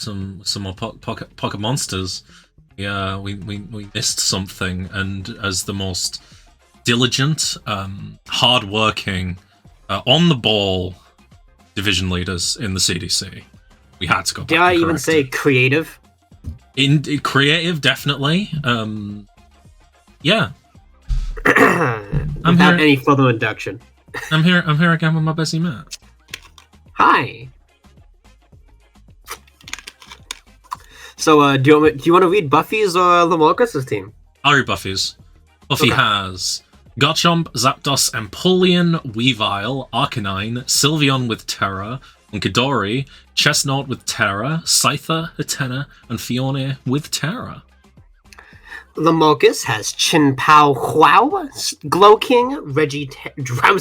some more pocket monsters. Yeah, we missed something, and as the most diligent, hard-working, on the ball division leaders in the CDC, we had to go back. Did I even say creative? In creative, definitely. Yeah. Without any further induction. I'm here again with my busy Matt. Hi. So, do you want to read Buffy's or Lamorcus's team? I'll read Buffy's. Buffy has Garchomp, Zapdos, Empoleon, Weavile, Arcanine, Sylveon with Terra, Munkidori, Chestnut with Terra, Scyther, Hatena, and Fiona with Terra. Lamorcus has Chin-Pao Huao, Glowking, Reggie Draco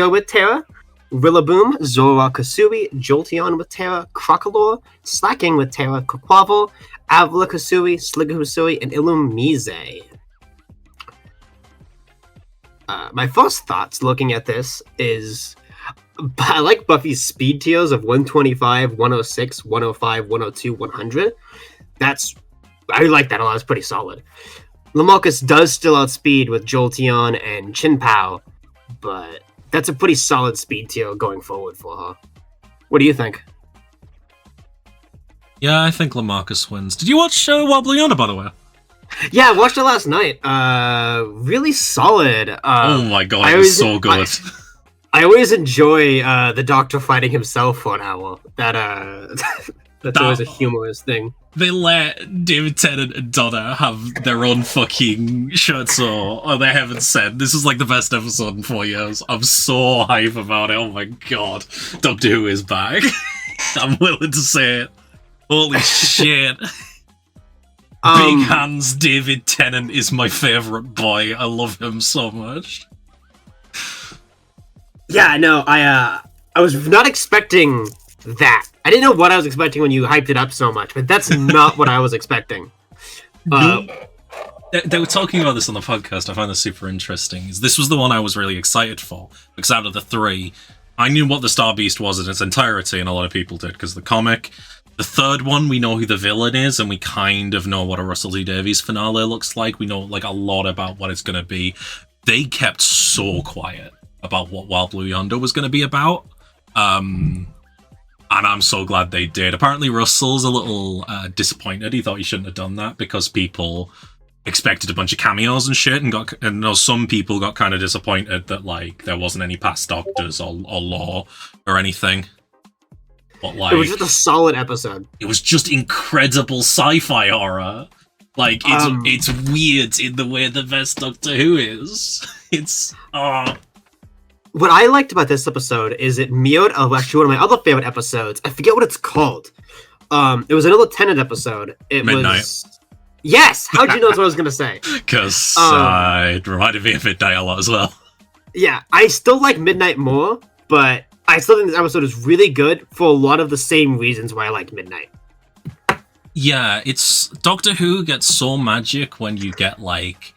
with Terra, Rillaboom, Zora Kasui, Jolteon with Terra, Crocolore, Slacking with Terra, Quaquaval, Avila Kasui, Sligahusui, and Illumise. My first thoughts looking at this is I like Buffy's speed tiers of 125, 106, 105, 102, 100. I like that a lot. It's pretty solid. Lamorcus does still outspeed with Jolteon and Chin-Pao, but that's a pretty solid speed tier going forward for her. What do you think? Yeah, I think Lamorcus wins. Did you watch Wobbly Yonder, by the way? Yeah, I watched it last night. Really solid. Oh my god, it was so good. I always enjoy the Doctor fighting himself for an hour. That's always a humorous thing. They let David Tennant and Donna have their own fucking Scherzo, or they haven't said. This is like the best episode in 4 years. I'm so hype about it. Oh my god. Doctor Who is back. I'm willing to say it. Holy shit. Big Hands David Tennant is my favourite boy. I love him so much. Yeah, no, I was not expecting that. I didn't know what I was expecting when you hyped it up so much, but that's not what I was expecting. They were talking about this on the podcast. I find this super interesting. This was the one I was really excited for, because out of the three, I knew what the Star Beast was in its entirety, and a lot of people did, because the comic. The third one, we know who the villain is, and we kind of know what a Russell T Davies finale looks like. We know like a lot about what it's going to be. They kept so quiet about what Wild Blue Yonder was going to be about. And I'm so glad they did. Apparently Russell's a little disappointed. He thought he shouldn't have done that because people expected a bunch of cameos and shit, and some people got kind of disappointed that like there wasn't any past Doctors or lore or anything. But like, it was just a solid episode. It was just incredible sci-fi horror. Like it's weird in the way the best Doctor Who is. It's What I liked about this episode is it mirrored actually one of my other favorite episodes. I forget what it's called. It was another Tenet episode. Midnight. Yes! How'd you know what I was going to say? Because it reminded me of Midnight a lot as well. Yeah, I still like Midnight more, but I still think this episode is really good for a lot of the same reasons why I like Midnight. Yeah, it's Doctor Who gets so magic when you get like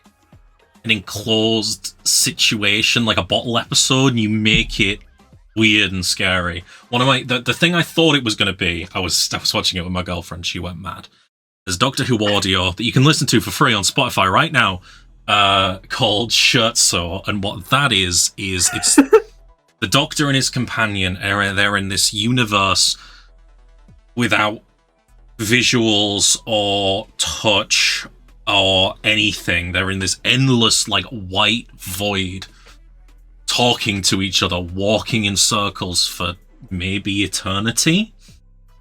an enclosed situation, like a bottle episode, and you make it weird and scary. One of the thing I thought it was going to be, I was watching it with my girlfriend, she went mad. There's Doctor Who audio that you can listen to for free on Spotify right now, called Scherzo, and what that is it's the Doctor and his companion they're in this universe without visuals or touch or anything. They're in this endless like white void, talking to each other, walking in circles for maybe eternity,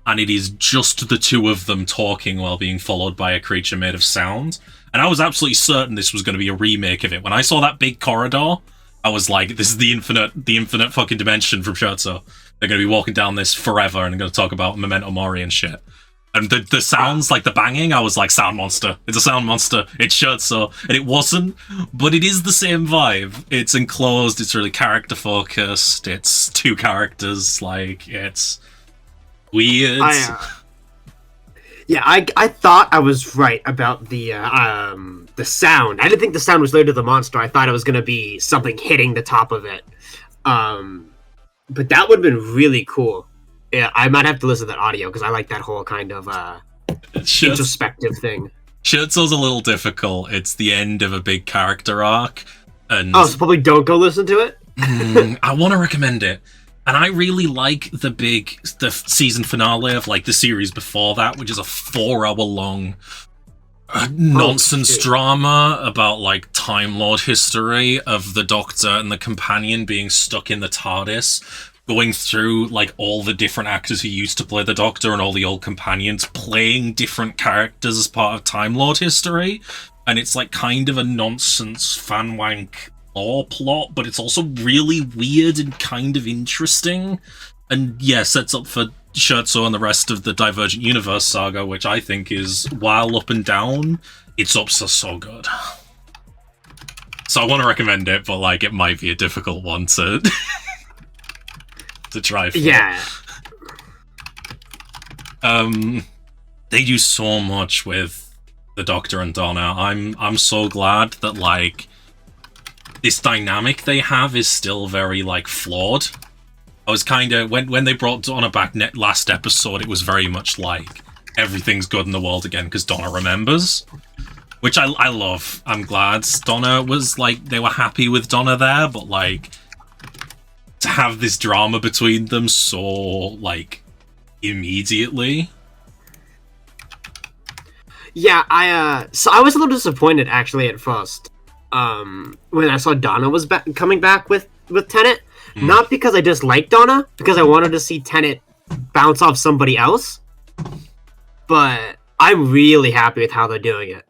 and it is just the two of them talking while being followed by a creature made of sound. And I was absolutely certain this was going to be a remake of it. When I saw that big corridor, I was like, this is the infinite fucking dimension from Scherzo. They're going to be walking down this forever and going to talk about Memento Mori and shit. And the sounds, like the banging, I was like, sound monster. It's a sound monster. It's Scherzo. And it wasn't, but it is the same vibe. It's enclosed, it's really character focused, it's two characters, like, it's weird. I thought I was right about the sound. I didn't think the sound was related to the monster. I thought it was going to be something hitting the top of it. But that would have been really cool. Yeah, I might have to listen to that audio because I like that whole kind of introspective thing. Scherzo's a little difficult. It's the end of a big character arc, and so probably don't go listen to it. I want to recommend it, and I really like the season finale of like the series before that, which is a 4-hour long nonsense drama about like Time Lord history of the Doctor and the companion being stuck in the TARDIS, going through like all the different actors who used to play the Doctor and all the old companions playing different characters as part of Time Lord history. And it's like kind of a nonsense fan wank lore plot, but it's also really weird and kind of interesting. And yeah, sets up for Scherzo and the rest of the Divergent Universe saga, which I think is, while up and down, it's up so good. So I want to recommend it, but like it might be a difficult one to to try for. Yeah. They do so much with the Doctor and Donna. I'm so glad that like this dynamic they have is still very like flawed. I was kind of when they brought Donna back last episode, it was very much like everything's good in the world again because Donna remembers, which I love. I'm glad Donna was like they were happy with Donna there, but like to have this drama between them so like immediately. Yeah, I was a little disappointed actually at first when I saw Donna was coming back with Tennant. Not because I disliked Donna, because I wanted to see Tennant bounce off somebody else. But I'm really happy with how they're doing it,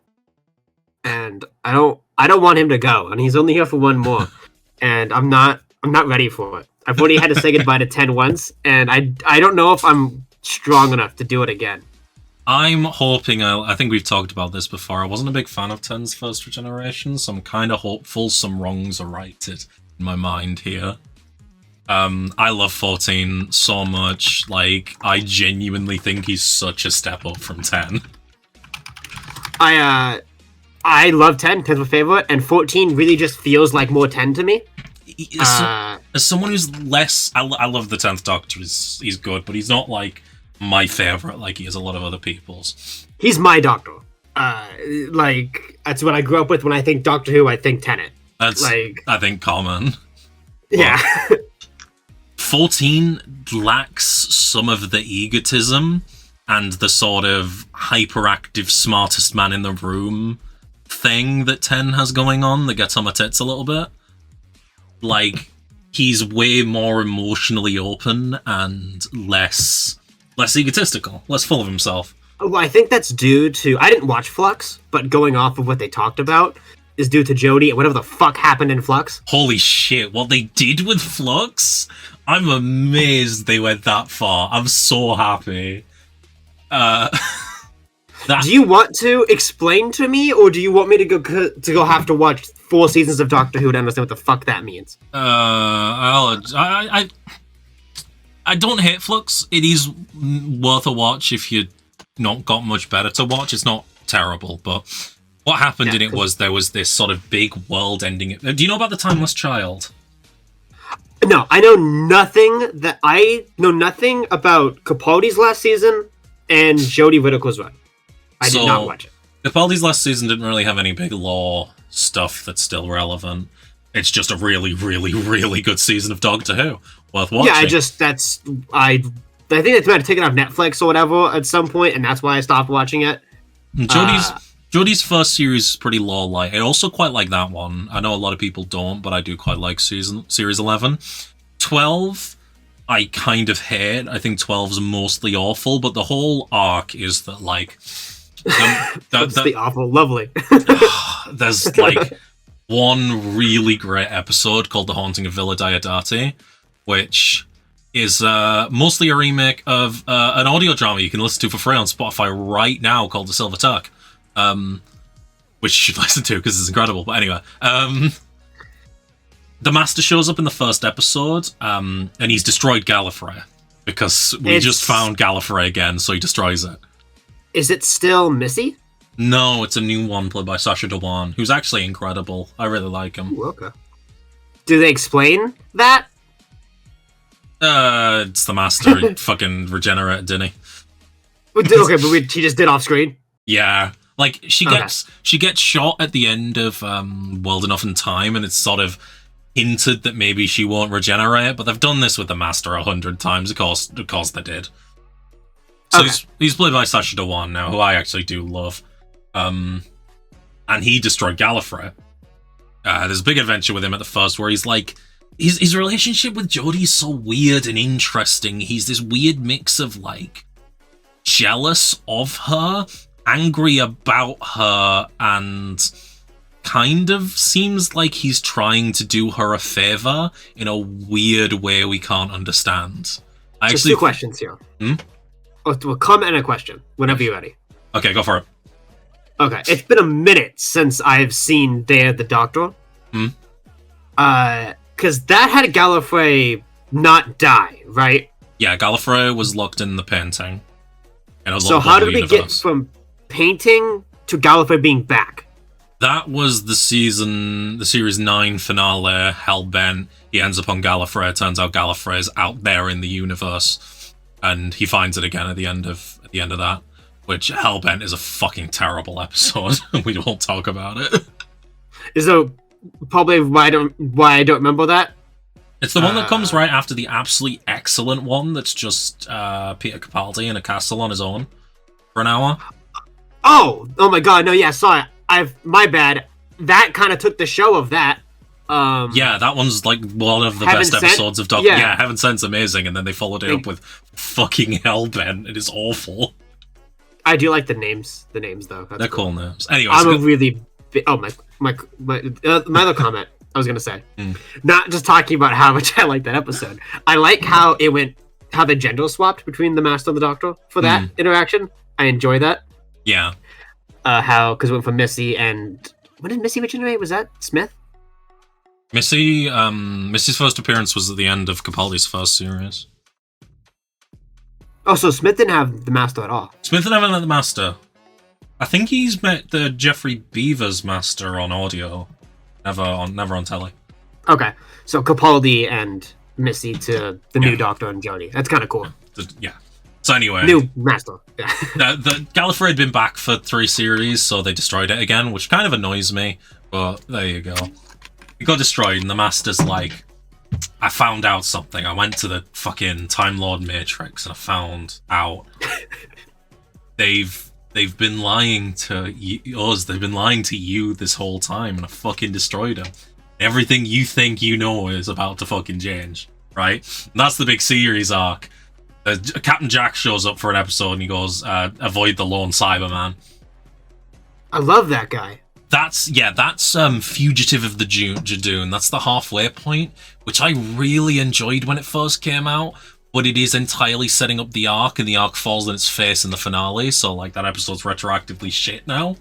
and I don't want him to go. And he's only here for one more, and I'm not ready for it. I've already had to say goodbye to 10 once, and I don't know if I'm strong enough to do it again. I'm hoping, I think we've talked about this before, I wasn't a big fan of 10's first regeneration, so I'm kind of hopeful some wrongs are righted in my mind here. I love 14 so much, like, I genuinely think he's such a step up from 10. I love 10, 10's my favorite, and 14 really just feels like more 10 to me. As someone who's less, I love the 10th Doctor, he's good, but he's not, like, my favorite like he is a lot of other people's. He's my Doctor. Like, that's what I grew up with. When I think Doctor Who, I think Tennant. That's, like, I think, common. Yeah. 14 lacks some of the egotism and the sort of hyperactive smartest man in the room thing that 10 has going on that gets on my tits a little bit. Like, he's way more emotionally open and less egotistical, less full of himself. Well, I think that's due to, I didn't watch Flux, but going off of what they talked about is due to Jodie and whatever the fuck happened in Flux. Holy shit, what they did with Flux? I'm amazed they went that far. I'm so happy. Do you want to explain to me, or do you want me to go have to watch 4 seasons of Doctor Who to understand what the fuck that means? I don't hate Flux. It is worth a watch if you've not got much better to watch. It's not terrible, but what happened in it was there was this sort of big world-ending. Do you know about the Timeless Child? No, I know nothing. I know nothing about Capaldi's last season and Jodie Whittaker's run. I did not watch it. Capaldi's last season didn't really have any big lore stuff that's still relevant. It's just a really, really, really good season of Doctor Who. Worth watching. Yeah, I think they might have taken off Netflix or whatever at some point, and that's why I stopped watching it. Jodie's first series is pretty lore light. I also quite like that one. I know a lot of people don't, but I do quite like series 11. 12, I kind of hate. I think 12's mostly awful, but the whole arc is that, like... the awful, lovely. There's, like, one really great episode called The Haunting of Villa Diodati, which is mostly a remake of an audio drama you can listen to for free on Spotify right now called The Silver Turk, which you should listen to because it's incredible. But anyway, the Master shows up in the first episode, and he's destroyed Gallifrey because we just found Gallifrey again, so he destroys it. Is it still Missy? No, it's a new one played by Sacha Dhawan, who's actually incredible. I really like him. Ooh, okay. Do they explain that? It's the master. He fucking regenerated, didn't he? Okay, but he just did off screen. Yeah, like she gets shot at the end of World Enough in Time, and it's sort of hinted that maybe she won't regenerate. But they've done this with the Master 100 times. Of course they did. So he's played by Sacha Dhawan now, who I actually do love. And he destroyed Gallifrey. There's a big adventure with him at the first where he's like, his relationship with Jodie is so weird and interesting. He's this weird mix of like jealous of her, angry about her, and kind of seems like he's trying to do her a favor in a weird way we can't understand. Just two questions here. A comment and a question, whenever you're ready. Okay, go for it. Okay, it's been a minute since I've seen Day of the Doctor. Because that had Gallifrey not die, right? Yeah, Gallifrey was locked in the painting. So how did we get from painting to Gallifrey being back? That was the series 9 finale, Hellbent. He ends up on Gallifrey. It turns out Gallifrey is out there in the universe. And he finds it again at the end of that, which Hellbent is a fucking terrible episode. We won't talk about it. Is that probably why I don't remember that? It's the one that comes right after the absolutely excellent one. That's just Peter Capaldi in a castle on his own for an hour. Oh my god! No, yeah, sorry. My bad. That kind of took the show of that. Yeah, that one's like one of the best episodes of Doctor. Yeah, Heaven Sent's amazing, and then they followed it up with fucking Hellbent. It is awful. I do like the names. The names though, they're cool names. Anyways, I'm a really my other comment I was gonna say, not just talking about how much I like that episode. I like how the gender swapped between the Master and the Doctor for that interaction. I enjoy that. Yeah. Because it went from Missy and when did Missy regenerate? Was that Smith? Missy's first appearance was at the end of Capaldi's first series. Oh, so Smith didn't have the Master at all. Smith didn't have the Master. I think he's met the Jeffrey Beaver's Master on audio, never on telly. Okay, so Capaldi and Missy to the new Doctor and Jodie. That's kind of cool. Yeah. So anyway, new Master. Yeah. the Gallifrey had been back for 3 series, so they destroyed it again, which kind of annoys me. But there you go. It got destroyed, and the Master's like, I found out something. I went to the fucking Time Lord Matrix, and I found out they've been lying to us. They've been lying to you this whole time, and I fucking destroyed them. Everything you think you know is about to fucking change, right? And that's the big series arc. Captain Jack shows up for an episode, and he goes, avoid the lone Cyberman. I love that guy. That's Fugitive of the Jadoon. That's the halfway point, which I really enjoyed when it first came out, but it is entirely setting up the arc, and the arc falls on its face in the finale, so like that episode's retroactively shit now.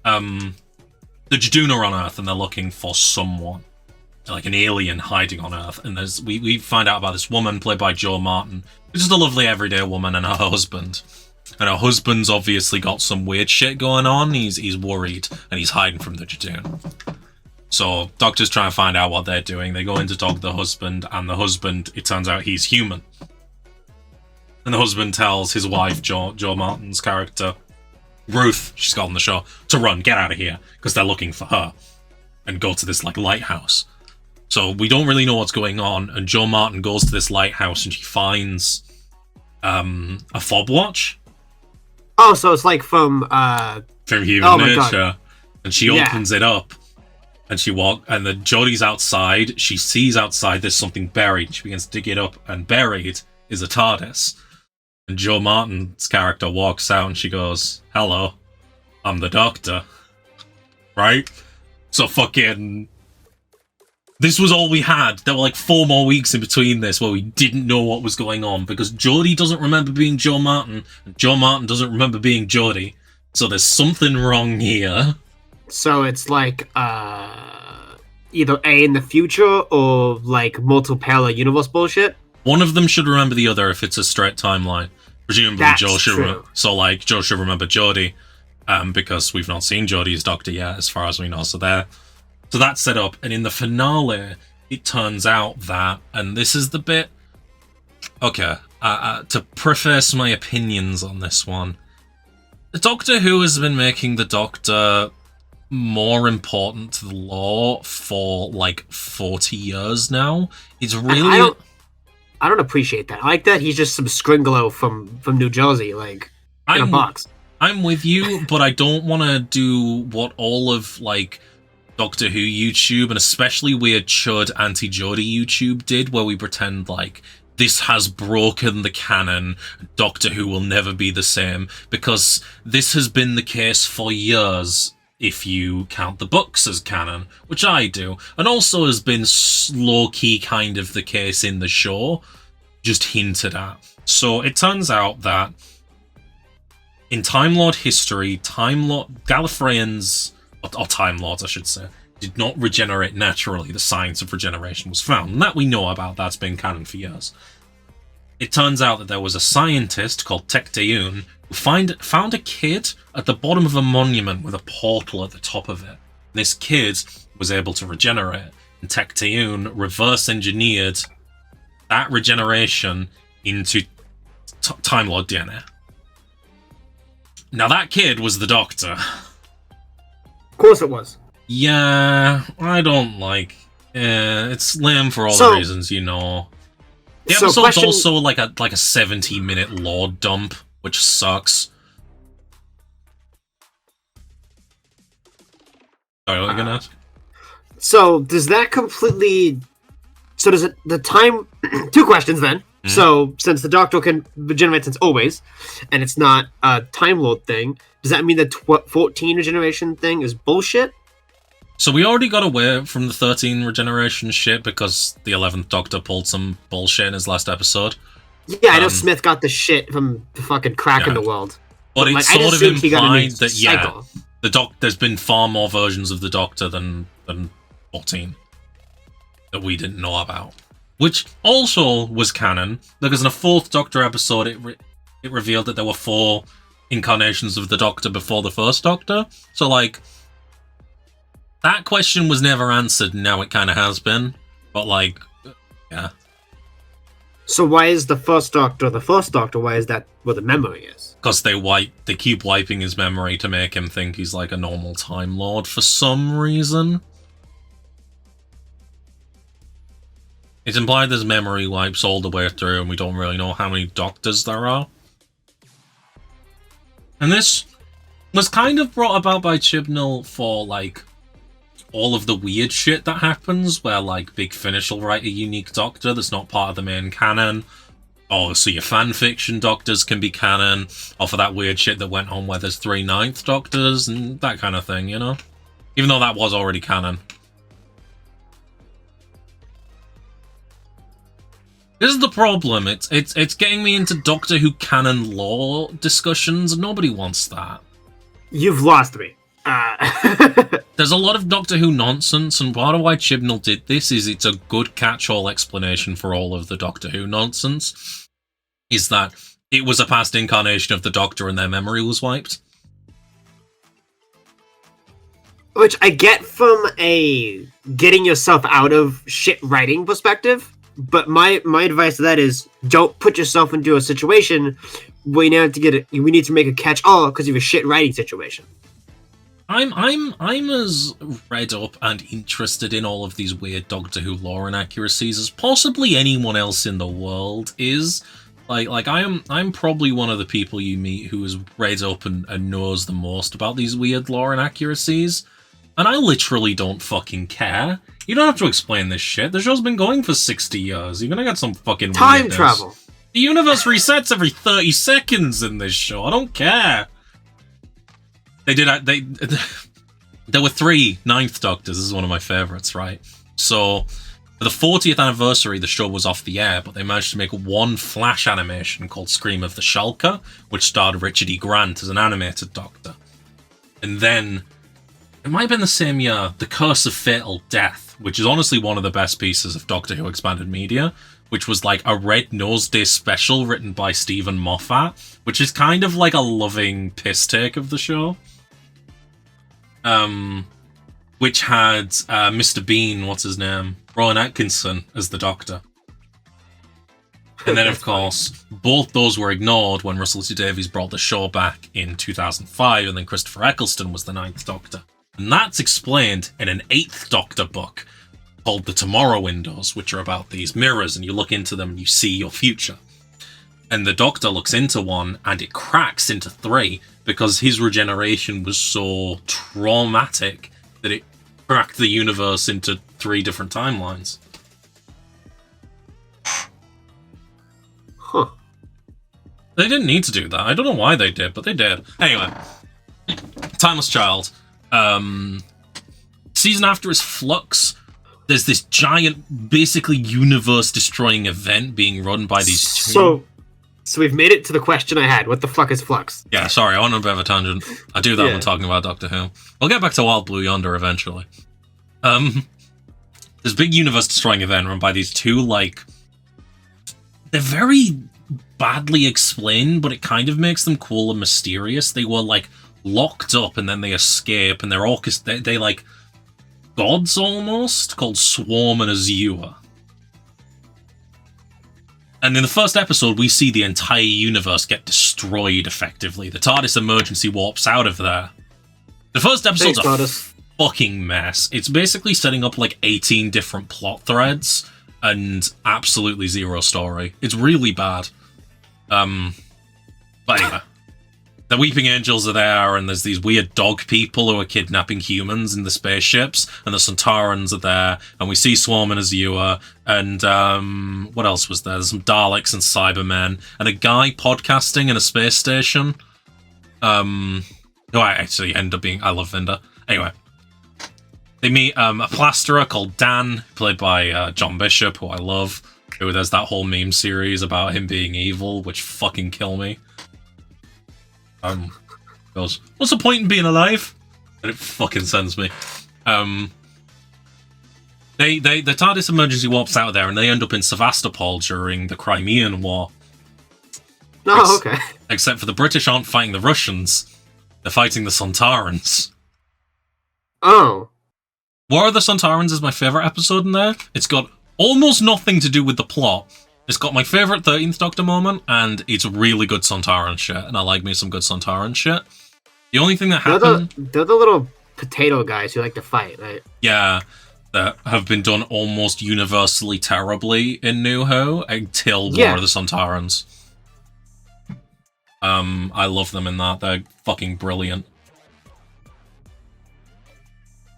The Jadoon are on Earth, and they're looking for someone, like an alien hiding on Earth, and we find out about this woman played by Jo Martin, which is a lovely everyday woman, and her husband. And her husband's obviously got some weird shit going on. He's worried, and he's hiding from the Jadoon. So Doctor's trying to find out what they're doing. They go in to talk to the husband, and the husband, it turns out he's human. And the husband tells his wife, Jo Martin's character, Ruth, she's got on the show, to run, get out of here, because they're looking for her, and go to this like lighthouse. So we don't really know what's going on, and Jo Martin goes to this lighthouse, and she finds a fob watch. Oh, so it's like from Human Nature. And she opens it up, and and then Jodie's outside. She sees outside there's something buried. She begins to dig it up, and buried is a TARDIS. And Jo Martin's character walks out, and she goes, "Hello, I'm the Doctor." Right? So fucking... This was all we had. There were like 4 more weeks in between this where we didn't know what was going on, because Jodie doesn't remember being Jo Martin, and Jo Martin doesn't remember being Jodie. So there's something wrong here. So it's like either A in the future or like multiple parallel universe bullshit. One of them should remember the other if it's a straight timeline. Presumably Jo should Jo should remember Jodie, because we've not seen Jodie as Doctor yet, as far as we know. So that's set up, and in the finale, it turns out that, and this is the bit Okay, to preface my opinions on this one, Doctor Who has been making the Doctor more important to the lore for like 40 years now. It's really... I don't appreciate that. I like that he's just some Scringolo from New Jersey, like in a box. I'm with you, but I don't want to do what all of like Doctor Who YouTube and especially weird chud anti-Jodie YouTube did, where we pretend like this has broken the canon, Doctor Who will never be the same, because this has been the case for years if you count the books as canon, which I do, and also has been low-key kind of the case in the show, just hinted at. So it turns out that in Time Lord history, Gallifreyans, or Time Lords I should say, did not regenerate naturally. The science of regeneration was found, and that we know about, that's been canon for years. It turns out that there was a scientist called Tecteun who found a kid at the bottom of a monument with a portal at the top of it. This kid was able to regenerate, and Tecteun reverse engineered that regeneration into Time Lord DNA. Now that kid was the Doctor. Of course it was. Yeah, I don't like. It's lame for all the reasons you know. The episode's also like a 70-minute lore dump, which sucks. Sorry, what are you gonna ask? So does that completely? So does it the time? Two questions then. Mm-hmm. So since the Doctor can regenerate since always, and it's not a Time Lord thing, does that mean the 14 regeneration thing is bullshit? So we already got away from the 13 regeneration shit because the 11th Doctor pulled some bullshit in his last episode. Yeah, I know Smith got the shit from the fucking crack in the world. But it's sort of implied that, there's been far more versions of the Doctor than 14 that we didn't know about. Which also was canon, because in a 4th Doctor episode, it revealed that there were 4 incarnations of the Doctor before the first Doctor. So, like, that question was never answered, and now it kind of has been. But, like, yeah. So why is the first Doctor the first Doctor? Why is that where the memory is? Because they keep wiping his memory to make him think he's, like, a normal Time Lord for some reason. It's implied there's memory wipes all the way through, and we don't really know how many Doctors there are. And this was kind of brought about by Chibnall for, like, all of the weird shit that happens, where, like, Big Finish will write a unique Doctor that's not part of the main canon, or so your fanfiction Doctors can be canon, or for that weird shit that went on where there's 3 9th Doctors, and that kind of thing, you know? Even though that was already canon. This is the problem, it's getting me into Doctor Who canon lore discussions, and nobody wants that. You've lost me. There's a lot of Doctor Who nonsense, and part of why Chibnall did this is it's a good catch-all explanation for all of the Doctor Who nonsense, is that it was a past incarnation of the Doctor and their memory was wiped. Which I get from a getting yourself out of shit writing perspective, but my advice to that is don't put yourself into a situation where we need to make a catch-all because of a shit writing situation. I'm as read up and interested in all of these weird Doctor Who lore inaccuracies as possibly anyone else in the world is. Like I'm probably one of the people you meet who is read up and knows the most about these weird lore inaccuracies. And I literally don't fucking care. You don't have to explain this shit. The show's been going for 60 years. You're gonna get some fucking time weirdness. Travel. The universe resets every 30 seconds in this show. I don't care. There were 3 9th Doctors. This is one of my favourites, right? So, for the 40th anniversary, the show was off the air, but they managed to make one flash animation called Scream of the Shulker, which starred Richard E. Grant as an animated Doctor. And then, it might have been the same year, The Curse of Fatal Death, which is honestly one of the best pieces of Doctor Who expanded media, which was like a Red Nose Day special written by Stephen Moffat, which is kind of like a loving piss take of the show. Which had Mr. Bean, what's his name? Rowan Atkinson as the Doctor. And then, of That's funny. course, both those were ignored when Russell T Davies brought the show back in 2005, and then Christopher Eccleston was the Ninth Doctor. And that's explained in an Eighth Doctor book called The Tomorrow Windows, which are about these mirrors, and you look into them and you see your future. And the Doctor looks into one, and it cracks into 3 because his regeneration was so traumatic that it cracked the universe into 3 different timelines. Huh. They didn't need to do that. I don't know why they did, but they did. Anyway, Timeless Child. Season after is Flux. There's this giant, basically universe-destroying event being run by these So we've made it to the question I had. What the fuck is Flux? Yeah, sorry, I went on a bit of a tangent. I do that when talking about Doctor Who. We'll get back to Wild Blue Yonder eventually. This big universe-destroying event run by these 2, like... They're very badly explained, but it kind of makes them cool and mysterious. They were, like, locked up, and then they escape, and they like, gods almost, called Swarm and Azure. And in the first episode, we see the entire universe get destroyed, effectively. The TARDIS emergency warps out of there. The first episode's a fucking mess. It's basically setting up, like, 18 different plot threads and absolutely zero story. It's really bad. But anyway. The Weeping Angels are there, and there's these weird dog people who are kidnapping humans in the spaceships, and the Sontarans are there, and we see Swarm and Azure, and what else was there? There's some Daleks and Cybermen, and a guy podcasting in a space station. Who I actually end up being... I love Vinda. Anyway. They meet a plasterer called Dan, played by John Bishop, who I love. Who there's that whole meme series about him being evil, which fucking kill me. Goes, what's the point in being alive? And it fucking sends me. The TARDIS emergency warps out of there, and they end up in Sevastopol during the Crimean War. Oh, okay. Except for the British aren't fighting the Russians. They're fighting the Sontarans. Oh. War of the Sontarans is my favourite episode in there. It's got almost nothing to do with the plot. It's got my favourite 13th Doctor moment, and it's really good Sontaran shit, and I like me some good Sontaran shit. The only thing that happened... They're the little potato guys who like to fight, right? Yeah, that have been done almost universally terribly in New Who until War of the Sontarans. I love them in that. They're fucking brilliant.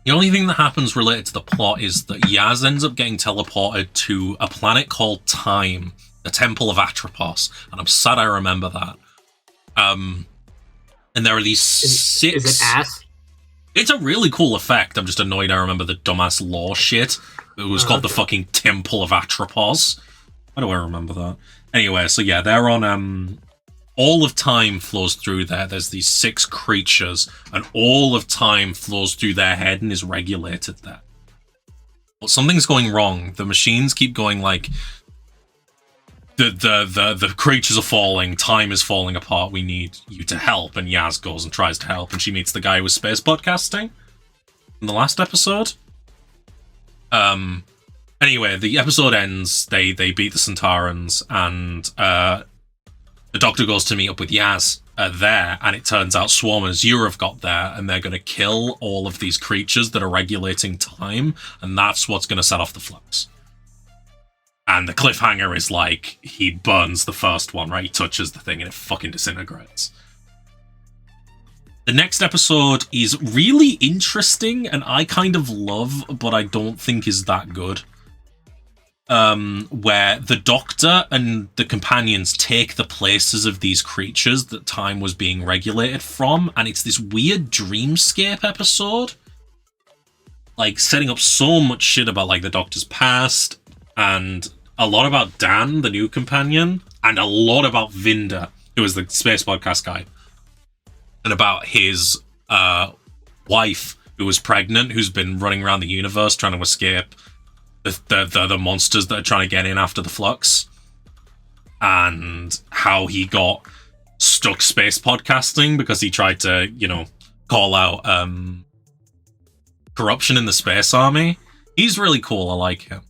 The only thing that happens related to the plot is that Yaz ends up getting teleported to a planet called Time, the Temple of Atropos, and I'm sad I remember that. And there are these 6... Is it ass? It's a really cool effect. I'm just annoyed I remember the dumbass lore shit. It was called the fucking Temple of Atropos. Why do I remember that? Anyway, so yeah, they're on... all of time flows through there. There's these 6 creatures, and all of time flows through their head and is regulated there. But something's going wrong. The machines keep going like, the creatures are falling, time is falling apart, we need you to help. And Yaz goes and tries to help, and she meets the guy with space podcasting in the last episode. Anyway, the episode ends, they beat the Sontarans, and the Doctor goes to meet up with Yaz there, and it turns out Swarm and Azure have got there, and they're going to kill all of these creatures that are regulating time, and that's what's going to set off the flux. And the cliffhanger is like, he burns the first one, right? He touches the thing and it fucking disintegrates. The next episode is really interesting, and I kind of love, but I don't think is that good. Where the Doctor and the companions take the places of these creatures that time was being regulated from, and it's this weird dreamscape episode. Like, setting up so much shit about, like, the Doctor's past, and a lot about Dan, the new companion, and a lot about Vinda, who is the space podcast guy, and about his wife, who was pregnant, who's been running around the universe trying to escape the monsters that are trying to get in after the flux, and how he got stuck space podcasting because he tried to, you know, call out corruption in the space army. He's really cool. I like him.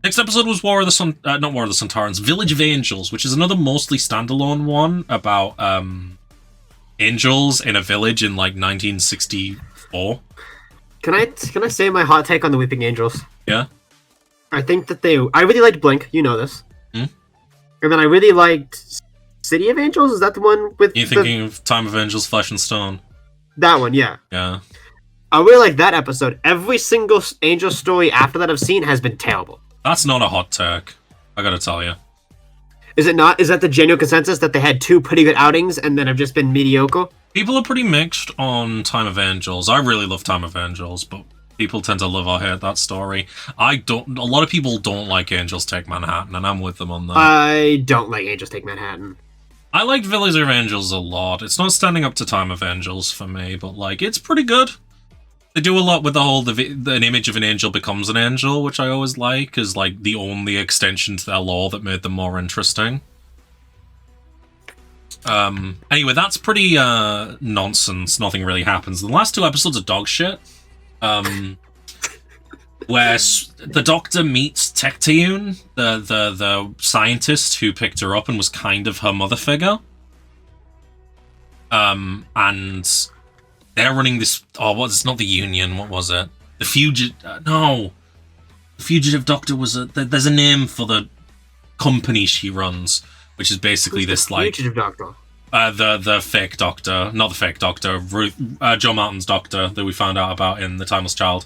Next episode was War of the Sun, not War of the Suntarans, Village of Angels, which is another mostly standalone one about angels in a village in like 1964. Can I say my hot take on the Weeping Angels? Yeah. I think that I really liked Blink. You know this. Hmm? And then I really liked City of Angels. Is that the one with? You're thinking of Time of Angels, Flesh and Stone. That one, yeah. Yeah. I really like that episode. Every single angel story after that I've seen has been terrible. That's not a hot take, I gotta tell you. Is it not? Is that the genuine consensus that they had two pretty good outings and then have just been mediocre? People are pretty mixed on Time of Angels. I really love Time of Angels, but people tend to love or hate that story. I don't. A lot of people don't like Angels Take Manhattan, and I'm with them on that. I don't like Angels Take Manhattan. I liked Village of Angels a lot. It's not standing up to Time of Angels for me, but like it's pretty good. They do a lot with the whole an image of an angel becomes an angel, which I always like, is like the only extension to their lore that made them more interesting. Anyway, that's pretty nonsense. Nothing really happens. The last two episodes are dog shit. Where the Doctor meets Tecteun, the scientist who picked her up and was kind of her mother figure. And they're running this. Oh, it's not the Union. What was it? The Fugitive. No, the Fugitive Doctor was there's a name for the company she runs, which is basically this like Fugitive Doctor. The fake Doctor, not the fake Doctor, Joe Martin's Doctor that we found out about in The Timeless Child.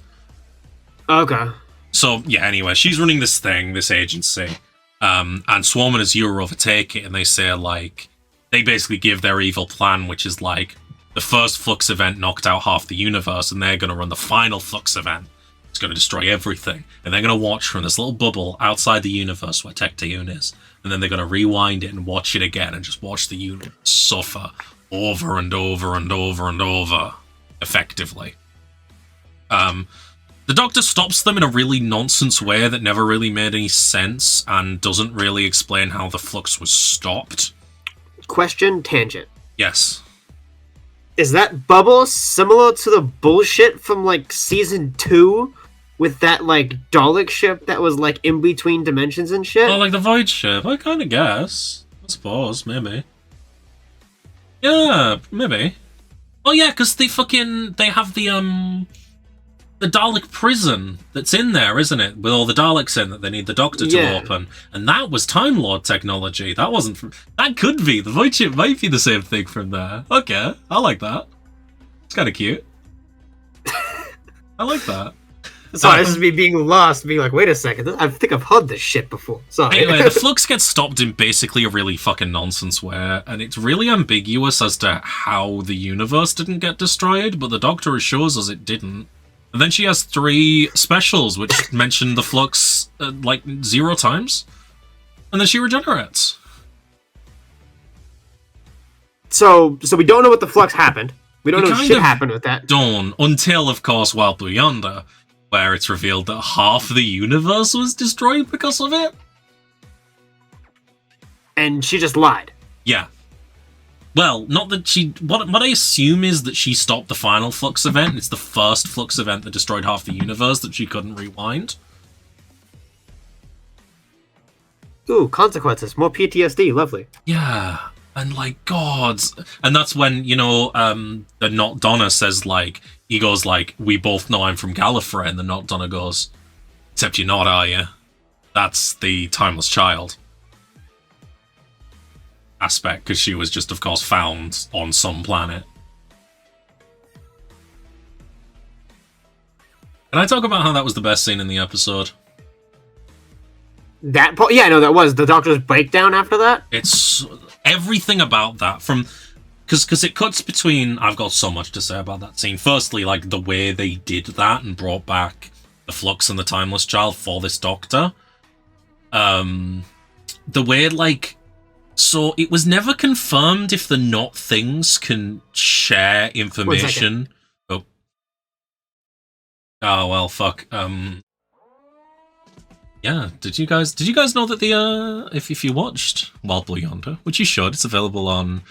Okay. So yeah. Anyway, she's running this thing, this agency, and Swarm and Azure overtake it, and they say like they basically give their evil plan, which is like. The first Flux event knocked out half the universe, and they're going to run the final Flux event. It's going to destroy everything. And they're going to watch from this little bubble outside the universe where Tecteun is. And then they're going to rewind it and watch it again and just watch the universe suffer over and over and over and over, effectively. The Doctor stops them in a really nonsense way that never really made any sense and doesn't really explain how the Flux was stopped. Question, tangent. Yes. Is that bubble similar to the bullshit from, like, Season 2? With that, like, Dalek ship that was, like, in between dimensions and shit? Oh, like the Void ship? I kind of guess. I suppose, maybe. Yeah, maybe. Oh, yeah, because they have the Dalek prison that's in there, isn't it? With all the Daleks in that they need the Doctor to open. And that was Time Lord technology. That wasn't from... That could be. The Void ship might be the same thing from there. Okay, I like that. It's kind of cute. I like that. Sorry, this is me being lost, being like, wait a second, I think I've heard this shit before. Sorry. Anyway, the Flux gets stopped in basically a really fucking nonsense way, and it's really ambiguous as to how the universe didn't get destroyed, but the Doctor assures us it didn't. And then she has 3 specials which mention the Flux like 0 times, and then she regenerates. So we don't know what the Flux happened. We don't know what shit happened with that. Don't, until of course Wild Blue Yonder, where it's revealed that half the universe was destroyed because of it. And she just lied. Yeah. Well, not that she... What I assume is that she stopped the final Flux event. It's the first Flux event that destroyed half the universe that she couldn't rewind. Ooh, consequences. More PTSD. Lovely. Yeah. And, like, God. And that's when, you know, the Not Donna says, like... He goes, like, we both know I'm from Gallifrey. And the Not Donna goes, except you're not, are you? That's the Timeless Child aspect, because she was just, of course, found on some planet. Can I talk about how that was the best scene in the episode? That part? Yeah, I know that was. The Doctor's breakdown after that? It's... Everything about that, from... Because it cuts between... I've got so much to say about that scene. Firstly, like, the way they did that and brought back the Flux and the Timeless Child for this Doctor. The way, like... So, it was never confirmed if the Not Things can share information. Oh. Oh, well, fuck. Yeah, did you guys know that the, if you watched Wild Blue Yonder, which you should, it's available on,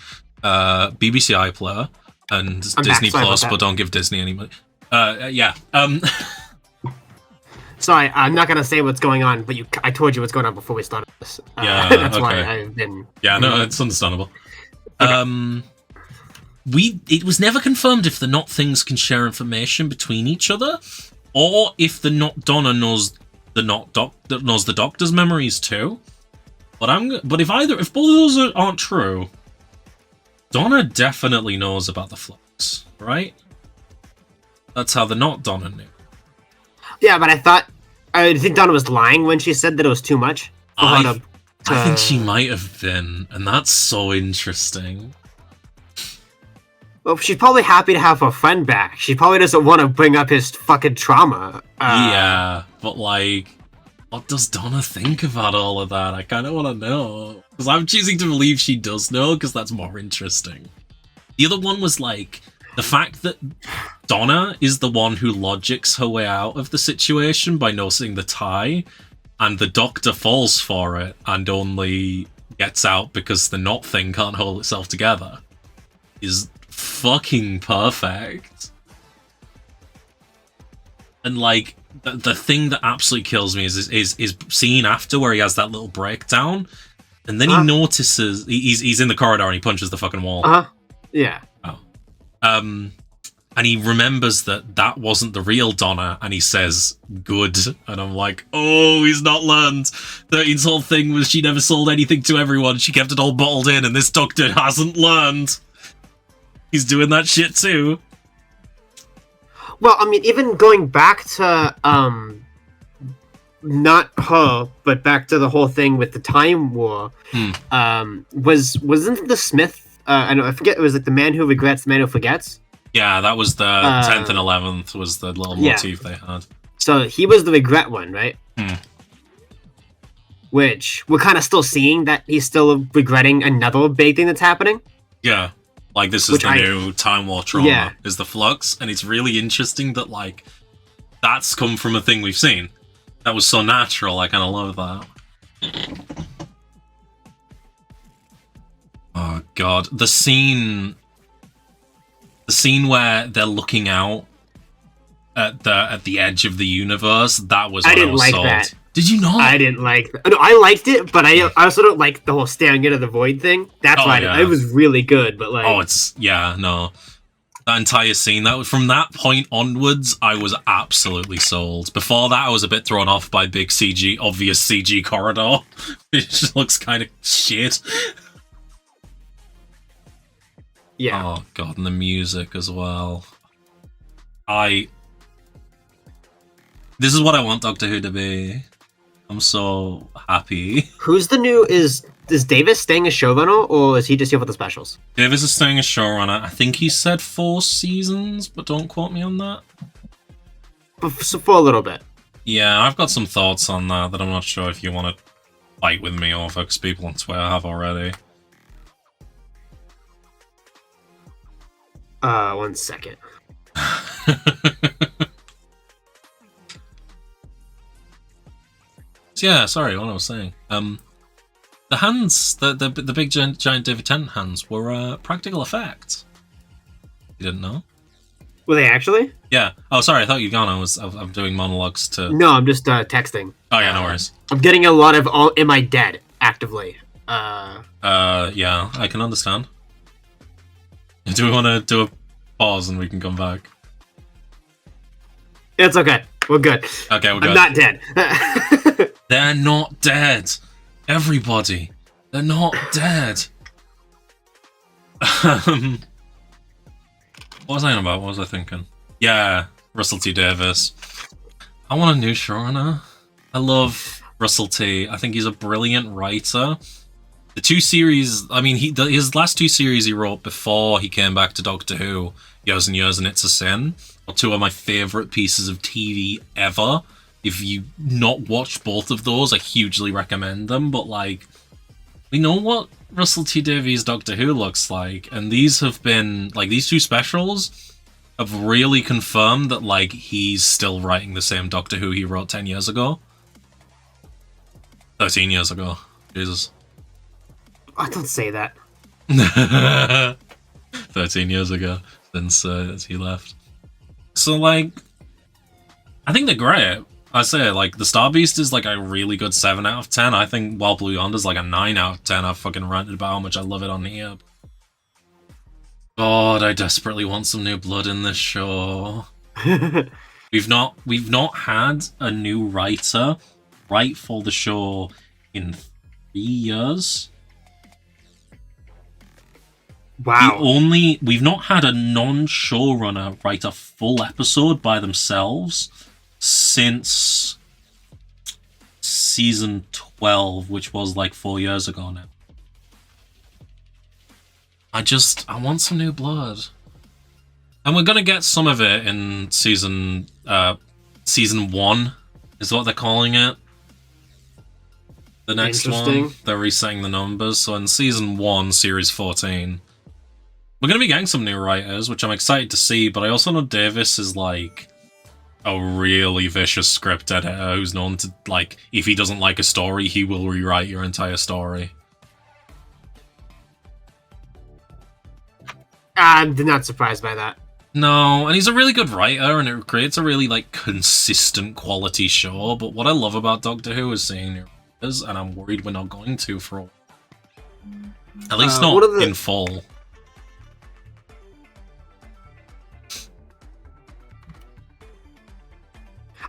BBC iPlayer and Disney Plus, but don't give Disney any money. Yeah. So sorry, I'm not gonna say what's going on, but I told you what's going on before we started this. Yeah, that's okay. why I've been. Yeah, no, it's understandable. Okay. It was never confirmed if the not things can share information between each other, or if the not Donna knows the doctor's memories too. But if both of those aren't true, Donna definitely knows about the flux, right? That's how the not Donna knew. Yeah, but I think Donna was lying when she said that it was too much for her to. I think she might have been, and that's so interesting. Well, she's probably happy to have her friend back. She probably doesn't want to bring up his fucking trauma. Yeah, but like, what does Donna think about all of that? I kind of want to know. Because I'm choosing to believe she does know, because that's more interesting. The other one was like, the fact that Donna is the one who logics her way out of the situation by noticing the tie, and the doctor falls for it and only gets out because the not thing can't hold itself together, is fucking perfect. And like, the thing that absolutely kills me is scene after where he has that little breakdown, and then he notices he's in the corridor and he punches the fucking wall. Yeah. And he remembers that wasn't the real Donna, and he says, good. And I'm like, oh, he's not learned. 13's whole thing was she never sold anything to everyone. She kept it all bottled in, and this doctor hasn't learned. He's doing that shit too. Well, I mean, even going back to, not her, but back to the whole thing with the Time War, wasn't the Smith, I forget, it was like the man who regrets, the man who forgets? Yeah, that was the 10th and 11th was the little motif they had. So he was the regret one, right? Which we're kind of still seeing that he's still regretting another big thing that's happening. Yeah, like this is new Time War trauma, is the flux, and it's really interesting that like that's come from a thing we've seen. That was so natural, I kind of love that. Oh god, the scene where they're looking out at the edge of the universe, that was when I was sold. That. Did you not? I didn't like that. No, I liked it, but I also don't like the whole staring into the void thing. That's why it was really good, but like... Oh, no. That entire scene, from that point onwards, I was absolutely sold. Before that, I was a bit thrown off by big obvious CG corridor, which looks kind of shit. Yeah. Oh god, and the music as well. This is what I want Doctor Who to be. I'm so happy. Who's the new... Is Davis staying as showrunner, or is he just here for the specials? Davis is staying as showrunner. I think he said 4 seasons, but don't quote me on that. For a little bit. Yeah, I've got some thoughts on that I'm not sure if you want to fight with me over, because people on Twitter have already. 1 second. Yeah, sorry, what I was saying. The hands, the big giant David Tennant hands were practical effects. You didn't know? Were they actually? Yeah. Oh, sorry, I thought you'd gone. I'm doing monologues to... No, I'm just texting. Oh, yeah, no worries. I'm getting a lot of Am I Dead actively. Yeah, I can understand. Do we want to do a pause and we can come back? It's okay. We're good. Okay, we're good. I'm not dead. They're not dead. Everybody. They're not dead. What was I on about? What was I thinking? Yeah, Russell T Davies. I want a new showrunner. I love Russell T. I think he's a brilliant writer. The 2 series, I mean, his last 2 series he wrote before he came back to Doctor Who, Years and Years and It's a Sin, are 2 of my favourite pieces of TV ever. If you not watched both of those, I hugely recommend them, but like, we know what Russell T Davies' Doctor Who looks like, and these have been, like, these 2 specials have really confirmed that, like, he's still writing the same Doctor Who he wrote 10 years ago. 13 years ago. Jesus. Oh, don't say that. 13 years ago since he left. So, like, I think they're great. I say, like, the Star Beast is, like, a really good 7 out of 10. I think Wild Blue Yonder's, like, a 9 out of 10. I've fucking ranted about how much I love it on here. God, I desperately want some new blood in this show. We've not had a new writer write for the show in 3 years. Wow. We've not had a non-showrunner write a full episode by themselves since season 12, which was like 4 years ago now. I want some new blood. And we're gonna get some of it in season 1, is what they're calling it. The next one, they're resetting the numbers. So in season 1, series 14, we're gonna be getting some new writers, which I'm excited to see, but I also know Davis is like a really vicious script editor who's known to, like, if he doesn't like a story, he will rewrite your entire story. I'm not surprised by that. No, and he's a really good writer, and it creates a really, like, consistent quality show, but what I love about Doctor Who is seeing new writers, and I'm worried we're not going to for a while. At least not in full.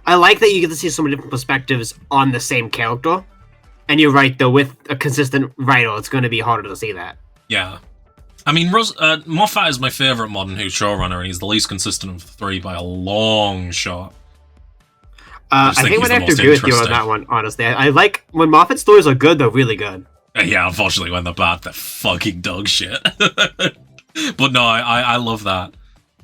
I like that you get to see so many different perspectives on the same character. And you're right, though, with a consistent writer, it's going to be harder to see that. Yeah. I mean, Moffat is my favourite modern Who showrunner, and he's the least consistent of the 3 by a long shot. I think I'd have to agree with you on that one, honestly. I like, when Moffat stories are good, they're really good. Yeah, unfortunately, when they're bad, they're fucking dog shit. But no, I love that.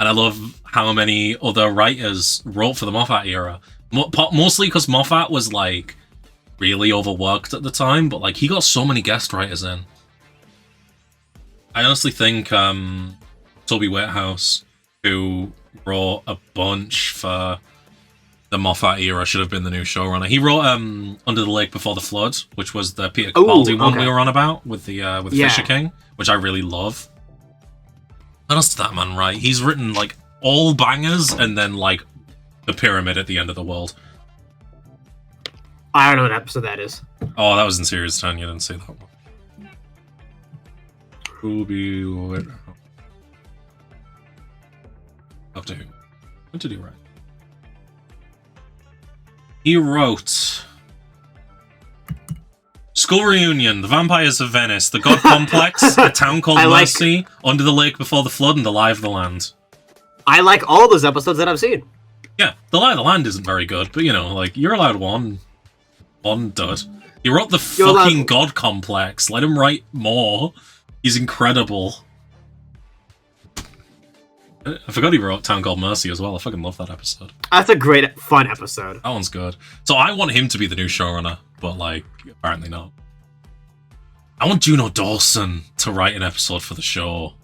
And I love how many other writers wrote for the Moffat era. Mostly because Moffat was, like, really overworked at the time, but, like, he got so many guest writers in. I honestly think Toby Whithouse, who wrote a bunch for the Moffat era, should have been the new showrunner. He wrote Under the Lake Before the Flood, which was the Peter Capaldi one we were on about with the Fisher King, which I really love. What else did that man write? He's written, like, all bangers and then, like, the pyramid at the end of the world. I don't know what episode that is. Oh, that was in Series 10. You didn't see that one. Toby Whithouse. Doctor Who. What did he write? He wrote School Reunion, The Vampires of Venice, The God Complex, A Town Called Mercy, Under the Lake Before the Flood, and The Lie of the Land. I like all those episodes that I've seen. Yeah, The Lie of the Land isn't very good, but, you know, like, you're allowed one dud. He wrote The fucking God Complex. Let him write more. He's incredible. I forgot he wrote Town Called Mercy as well. I fucking love that episode. That's a great, fun episode. That one's good. So I want him to be the new showrunner, but, like, apparently not. I want Juno Dawson to write an episode for the show.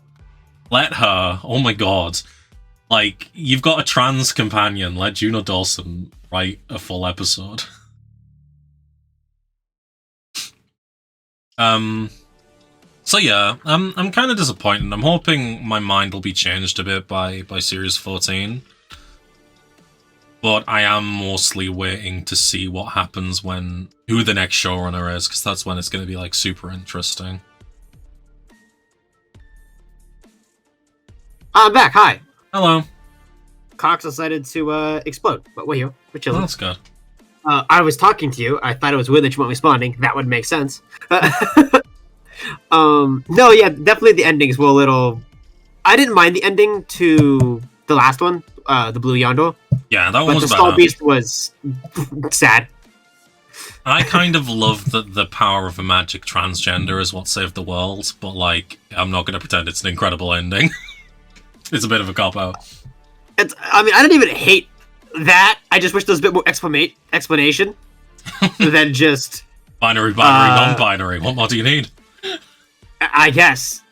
Let her. Oh my god. Like, you've got a trans companion. Let Juno Dawson write a full episode. So yeah, I'm kind of disappointed. I'm hoping my mind will be changed a bit by Series 14. But I am mostly waiting to see what happens who the next showrunner is, because that's when it's going to be, like, super interesting. I'm back, hi! Hello. Cox decided to explode, but we're here. We're chilling. Oh, that's good. I was talking to you. I thought it was weird that you weren't responding. That would make sense. No, yeah, definitely the endings were a little... I didn't mind the ending to the last one, the Blue Yonder. Yeah, that one was better. But the Star Beast was sad. I kind of love that the power of a magic transgender is what saved the world, but, like, I'm not going to pretend it's an incredible ending. It's a bit of a cop-out. I mean, I didn't even hate that. I just wish there was a bit more explanation than just... Binary, non-binary. What more do you need? I guess.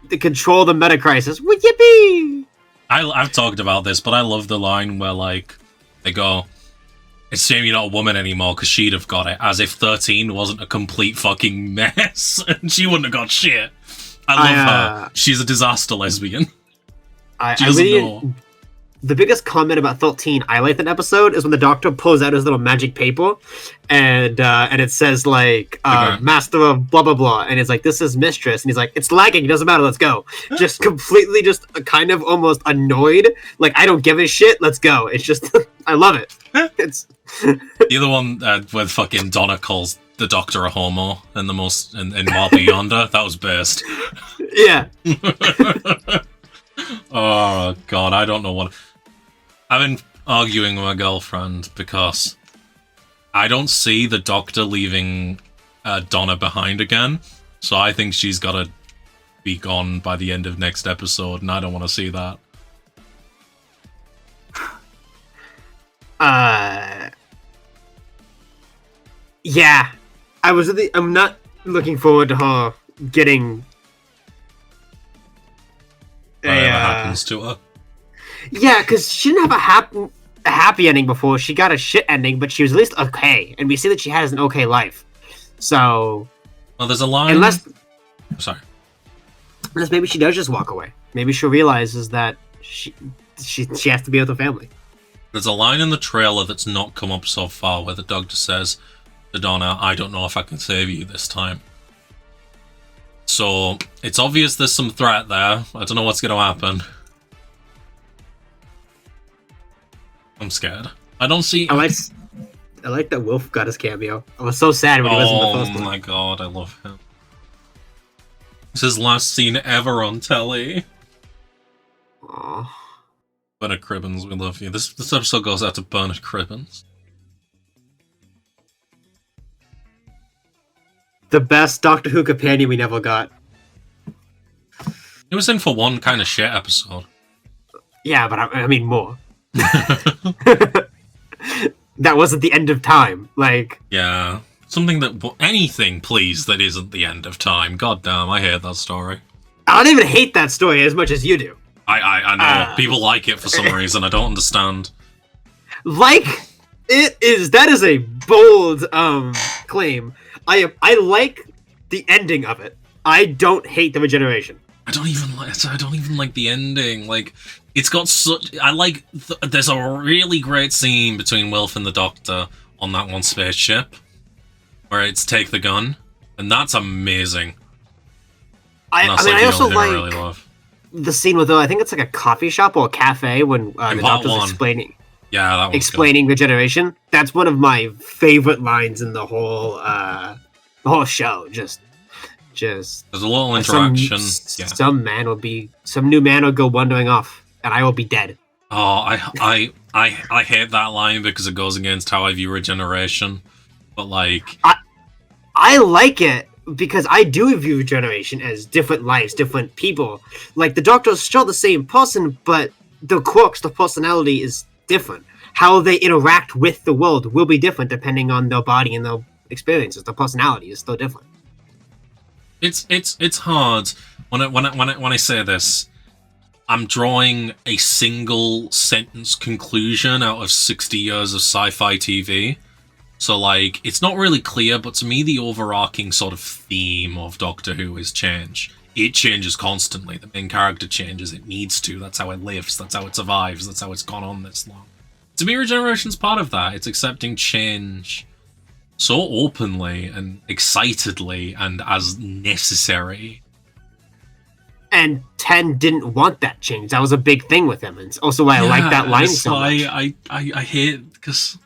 Control the meta crisis. Yippee! I've talked about this, but I love the line where, like, they go, "It's a shame you're not a woman anymore, because she'd have got it," as if 13 wasn't a complete fucking mess, and she wouldn't have got shit. I love her. She's a disaster lesbian. I really the biggest comment about 13 I like that episode is when the Doctor pulls out his little magic paper, and it says like Okay. Master of blah blah blah, and it's like this is Mistress, and he's like it's lagging, it doesn't matter, let's go. Just completely, just kind of almost annoyed, like I don't give a shit, let's go. It's just I love it. It's The other one where fucking Donna calls the Doctor a homo in the most in Wild Beyonder, that was best. yeah. Oh god, I don't know what. I've been arguing with my girlfriend because I don't see the Doctor leaving Donna behind again. So I think she's gotta be gone by the end of next episode, and I don't want to see that. Yeah. I'm not looking forward to her getting Whatever happens to her. Yeah, because she didn't have a happy ending before. She got a shit ending, but she was at least okay, and we see that she has an okay life. So, Well, there's a line. unless Sorry. maybe she does just walk away. Maybe she realizes that she has to be with her family. There's a line in the trailer that's not come up so far where the Doctor says to Donna, "I don't know if I can save you this time." So it's obvious there's some threat there. I don't know what's going to happen. I'm scared. I don't see. I like that Wolf got his cameo. I was so sad when he wasn't the first Oh one. my god, I love him. It's his last scene ever on telly. Aww. Bernard Cribbins, we love you. This episode goes out to Bernard Cribbins. The best Doctor Who companion we never got. He was in for one kind of shit episode. Yeah, but I mean more. That wasn't the end of time. Like, Yeah. Something that... Anything, please, that isn't the end of time. God damn, I hate that story. I don't even hate that story as much as you do. I know. People like it for some reason. I don't understand. Like, that is a bold claim. I like the ending of it. I don't hate the regeneration. I don't even like the ending. Like, it's got such... I like... there's a really great scene between Wilf and the Doctor on that one spaceship, where it's take the gun, and that's amazing. And that's I also like really love. the scene with I think it's like a coffee shop or a cafe when the Doctor's explaining Yeah, that explaining regeneration. That's one of my favorite lines in the whole show. Just there's a little interaction. Some new man will go wandering off, and I will be dead. Oh, I hate that line because it goes against how I view regeneration. But like, I like it because I do view regeneration as different lives, different people. Like the Doctor's still the same person, but the quirks, the personality is different. How they interact with the world will be different depending on their body and their experiences. Their personality is still different. It's hard when I say this. I'm drawing a single sentence conclusion out of 60 years of sci-fi TV. So, like, it's not really clear, but to me, the overarching sort of theme of Doctor Who is change. It changes constantly. The main character changes. It needs to. That's how it lives. That's how it survives. That's how it's gone on this long. To me, regeneration's part of that. It's accepting change so openly and excitedly and as necessary. And 10 didn't want that change. That was a big thing with him. And it's also why I like that line so much. I hate it because...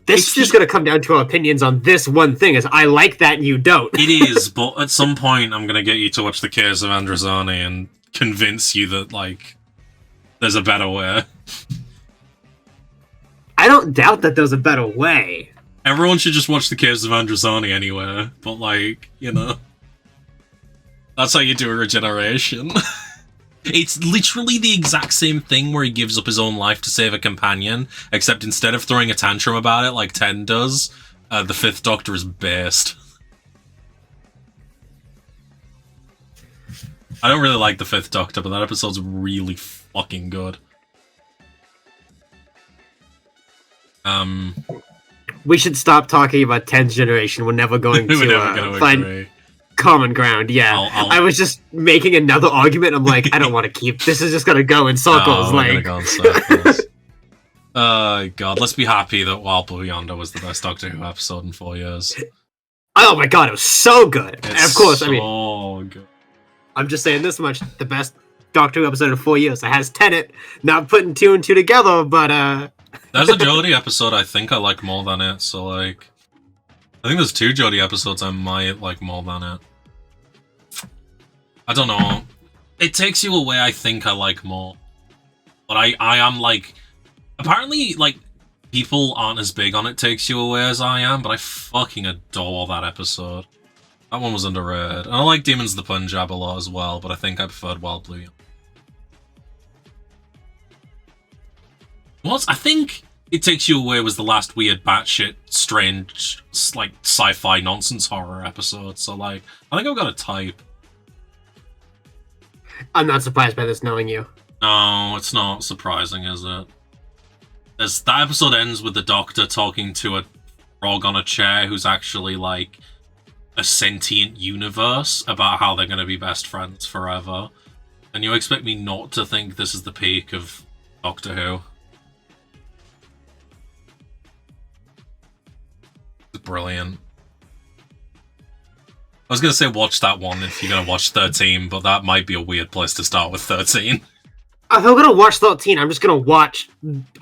This is just going to come down to our opinions on this one thing, is I like that and you don't. It is, but at some point I'm going to get you to watch The Case of Androzani and convince you that, like, there's a better way. I don't doubt that there's a better way. Everyone should just watch The Case of Androzani anyway, but, like, you know... That's how you do a regeneration. It's literally the exact same thing where he gives up his own life to save a companion, except instead of throwing a tantrum about it like 10 does, the Fifth Doctor is based. I don't really like the Fifth Doctor, but that episode's really fucking good. We should stop talking about 10's generation. We're never going We're to never going to find... agree. common ground. Yeah, I was just making another argument. I'm like, I don't want to keep. This is just gonna go in circles. We're gonna go in circles. God, let's be happy that Wild Blue Yonder was the best Doctor Who episode in 4 years. Oh my god, it was so good. And of course, so I mean, good. I'm just saying this much: the best Doctor Who episode in 4 years. It has Tenet. Not putting 2 and 2 together, but There's a Jodie episode I think I like more than it. So like, I think there's 2 Jodie episodes I might like more than it. I don't know. It Takes You Away I think I like more. But I am like... Apparently, like, people aren't as big on It Takes You Away as I am, but I fucking adore that episode. That one was underrated. And I like Demons of the Punjab a lot as well, but I think I preferred Wild Blue Yonder. I think It Takes You Away was the last weird batshit, strange, like, sci-fi nonsense horror episode, so, like, I think I've got a type. I'm not surprised by this knowing you. No, it's not surprising, is it? That episode ends with the Doctor talking to a frog on a chair who's actually, like, a sentient universe about how they're going to be best friends forever. And you expect me not to think this is the peak of Doctor Who? It's brilliant. I was going to say watch that one if you're going to watch 13, but that might be a weird place to start with 13. If I'm going to watch 13, I'm just going to watch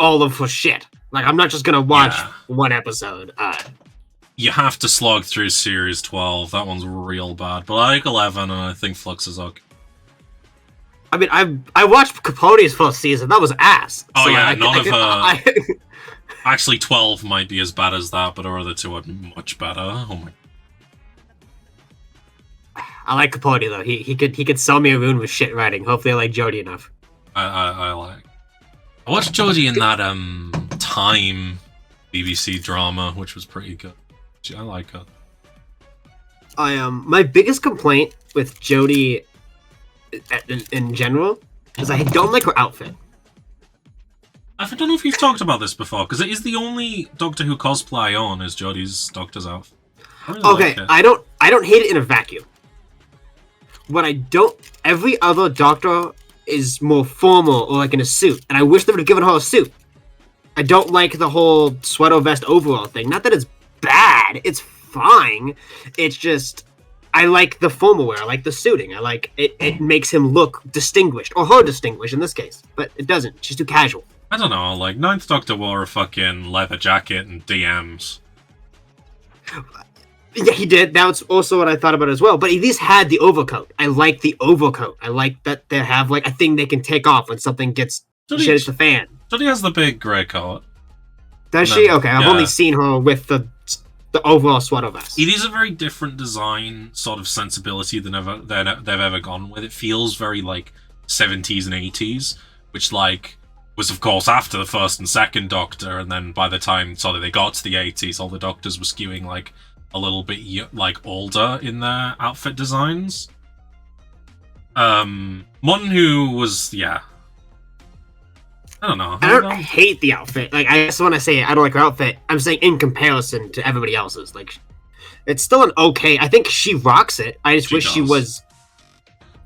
all of her shit. Like, I'm not just going to watch one episode. You have to slog through Series 12. That one's real bad. But I like 11, and I think Flux is okay. I mean, I watched Capote's first season. That was ass. Oh, so yeah, none of her... Actually, 12 might be as bad as that, but our other 2 are much better. Oh my... I like Capote though. He could sell me a rune with shit writing. Hopefully, I like Jodie enough. I watched Jodie in that Time BBC drama, which was pretty good. I like her. My biggest complaint with Jodie in general is I don't like her outfit. I don't know if you've talked about this before, because it is the only Doctor Who cosplay on is Jodie's Doctor's outfit. Okay, I don't hate it in a vacuum. What I don't... Every other Doctor is more formal or like in a suit, and I wish they would have given her a suit. I don't like the whole sweater vest overall thing. Not that it's bad, it's fine. It's just... I like the formal wear, I like the suiting. I like... It makes him look distinguished, or her distinguished in this case. But it doesn't, she's too casual. I don't know, like, Ninth Doctor wore a fucking leather jacket and DMs. Yeah, he did. That's also what I thought about as well. But at least had the overcoat. I like the overcoat. I like that they have like a thing they can take off when something gets shit at the fan. Jodie has the big grey coat. Does she? Okay, I've only seen her with the overall sweater vest. It is a very different design sort of sensibility than they've ever gone with. It feels very like 70s and 80s, which like was of course after the first and second Doctor, and then by the time they got to the 80s, all the Doctors were skewing like a little bit like older in their outfit designs. Monhu was I don't know. I don't hate the outfit. Like I just want to say I don't like her outfit. I'm saying in comparison to everybody else's, like it's still an okay. I think she rocks it. I just wish she was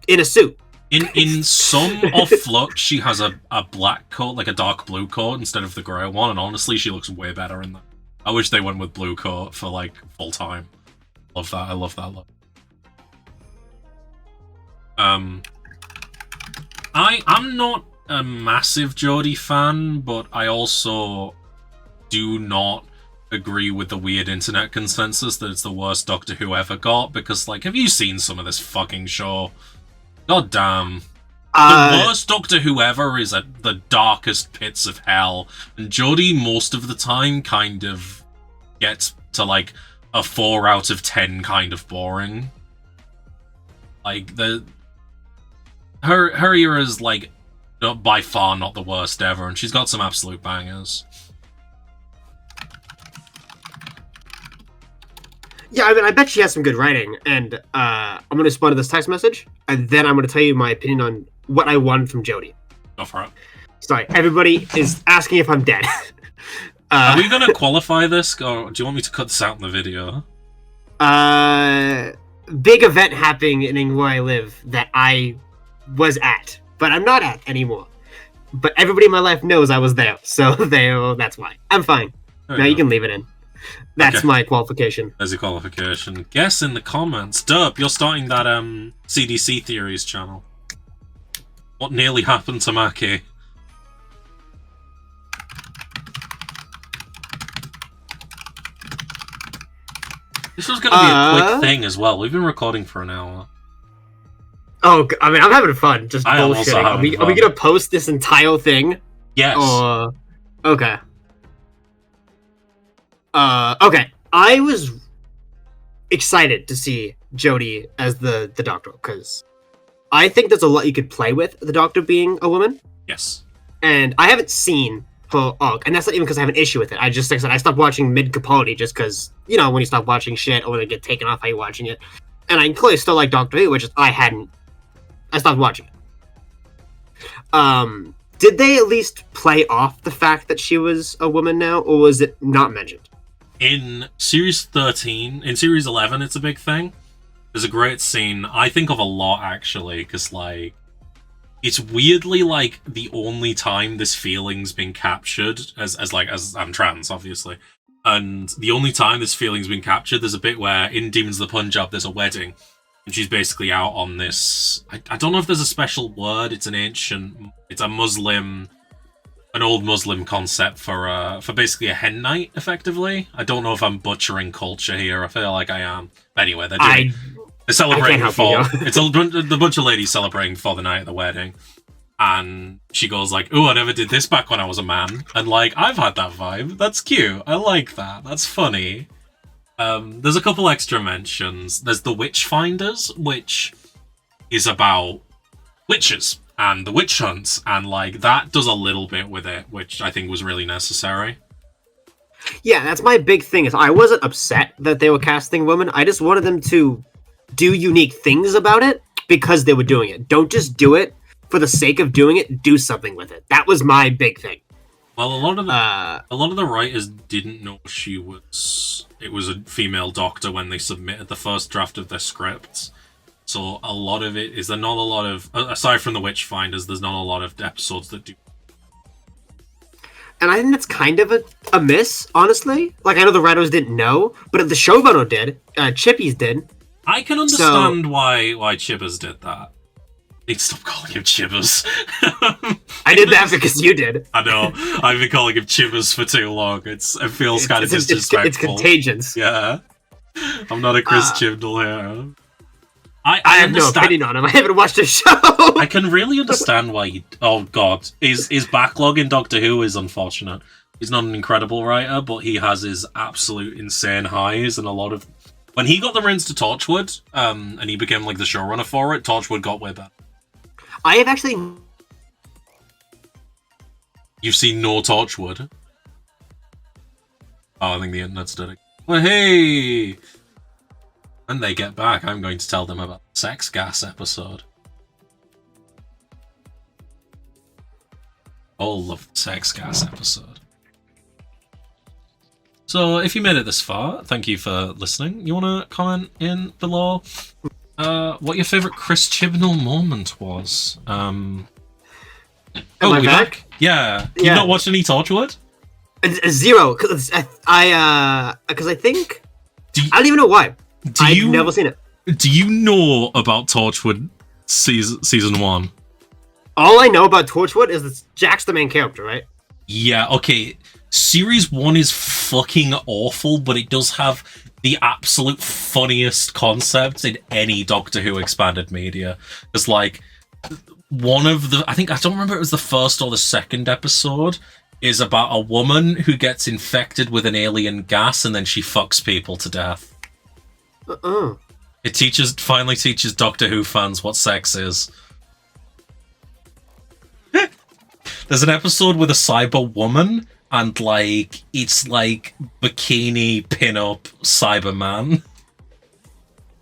in a suit. In some of Flux, she has a black coat, like a dark blue coat instead of the grey one, and honestly, she looks way better in that. I wish they went with blue coat for like full time. Love that. I love that look. I'm not a massive Jodie fan, but I also do not agree with the weird internet consensus that it's the worst Doctor Who ever got, because like, have you seen some of this fucking show? God damn. The worst Doctor Who ever is at the darkest pits of hell, and Jodie most of the time kind of gets to like a 4 out of 10 kind of boring. Like her era is like by far not the worst ever, and she's got some absolute bangers. Yeah, I mean, I bet she has some good writing, and I'm going to respond to this text message, and then I'm going to tell you my opinion on what I wanted from Jodie. Go for it. Sorry, everybody is asking if I'm dead. Are we going to qualify this, or do you want me to cut this out in the video? big event happening where I live that I was at, but I'm not at anymore. But everybody in my life knows I was there, so that's why. I'm fine. Now you can leave it in. That's my qualification. There's a qualification. Guess in the comments. Derp, you're starting that CDC Theories channel. What nearly happened to Maki? This was going to be a quick thing as well. We've been recording for an hour. Oh, I mean, I'm having fun. Just I am also bullshitting. having Are we going to post this entire thing? Yes. Okay. Okay. I was excited to see Jodie as the Doctor, because I think there's a lot you could play with the Doctor being a woman. Yes. And I haven't seen her arc, and that's not even because I have an issue with it. I just, like I said, I stopped watching mid-Capaldi just because, you know, when you stop watching shit or when it get taken off how you're watching it. And I clearly still like Doctor Who, which is I stopped watching it. Did they at least play off the fact that she was a woman now, or was it not mentioned? In Series 13, in Series 11, it's a big thing. There's a great scene, I think of a lot, actually, because, like, it's weirdly, like, the only time this feeling's been captured, as I'm trans, obviously, and the only time this feeling's been captured, there's a bit where, in Demons of the Punjab, there's a wedding, and she's basically out on this, I don't know if there's a special word, it's an old Muslim concept for basically a hen night, effectively. I don't know if I'm butchering culture here. I feel like I am. Anyway, they're celebrating it's a bunch of ladies celebrating for the night of the wedding, and she goes like, "Oh, I never did this back when I was a man," and like I've had that vibe. That's cute. I like that. That's funny. There's a couple extra mentions. There's the Witchfinders, which is about witches and the witch hunts, and like that does a little bit with it, which I think was really necessary. Yeah, that's my big thing. Is I wasn't upset that they were casting women. I just wanted them to do unique things about it because they were doing it. Don't just do it for the sake of doing it. Do something with it. That was my big thing. Well, a lot of the writers didn't know it was a female Doctor when they submitted the first draft of their scripts. So a lot of it is there not a lot of, aside from the Witchfinders, there's not a lot of episodes that do. And I think that's kind of a miss, honestly. Like, I know the writers didn't know, but the showrunner did. Chippies did. I can understand why Chibbers did that. Need to stop calling him Chibbers. I did that because you did. I know. I've been calling him Chibbers for too long. It feels kind of disrespectful. It's contagious. Yeah. I'm not a Chris Chibnall here. I have no opinion on him. I haven't watched the show. I can really understand why he... Oh, God. His backlog in Doctor Who is unfortunate. He's not an incredible writer, but he has his absolute insane highs, and a lot of... When he got the reins to Torchwood, and he became, like, the showrunner for it, Torchwood got way better. I have actually... You've seen no Torchwood? Oh, I think the internet's dead. Well, hey! When they get back, I'm going to tell them about the sex gas episode. All love the sex gas episode. So, if you made it this far, thank you for listening. You want to comment in below what your favourite Chris Chibnall moment was? Am I back? Yeah. You've not watched any Torchwood? Zero. Because I think... I don't even know why. I've never seen it. Do you know about Torchwood season 1? All I know about Torchwood is that Jack's the main character, right? Yeah, okay. Series 1 is fucking awful, but it does have the absolute funniest concepts in any Doctor Who expanded media. It's like, one of the... I don't remember if it was the first or the second episode, is about a woman who gets infected with an alien gas and then she fucks people to death. It finally teaches Doctor Who fans what sex is. There's an episode with a cyber woman, and like it's like bikini pin-up Cyberman.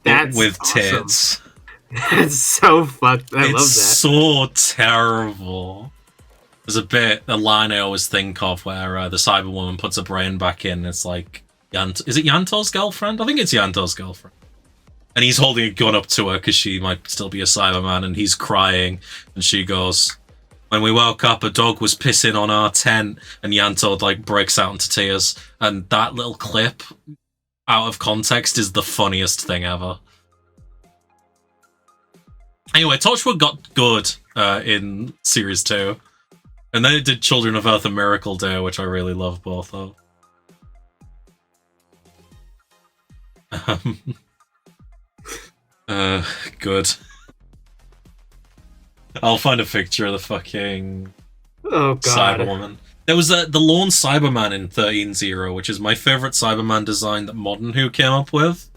That's with awesome. tits. That's so fucked. I love that. It's so terrible. There's a line I always think of where the Cyberwoman puts her brain back in. It's like, is it Yanto's girlfriend? I think it's Yanto's girlfriend. And he's holding a gun up to her because she might still be a Cyberman, and he's crying. And she goes, "When we woke up, a dog was pissing on our tent," and Yantod like breaks out into tears. And that little clip, out of context, is the funniest thing ever. Anyway, Torchwood got good in Series 2. And then it did Children of Earth and Miracle Day, which I really love both of. Good. I'll find a picture of the fucking Cyberwoman. There was the lone Cyberman in 13-0, which is my favorite Cyberman design that Modern Who came up with.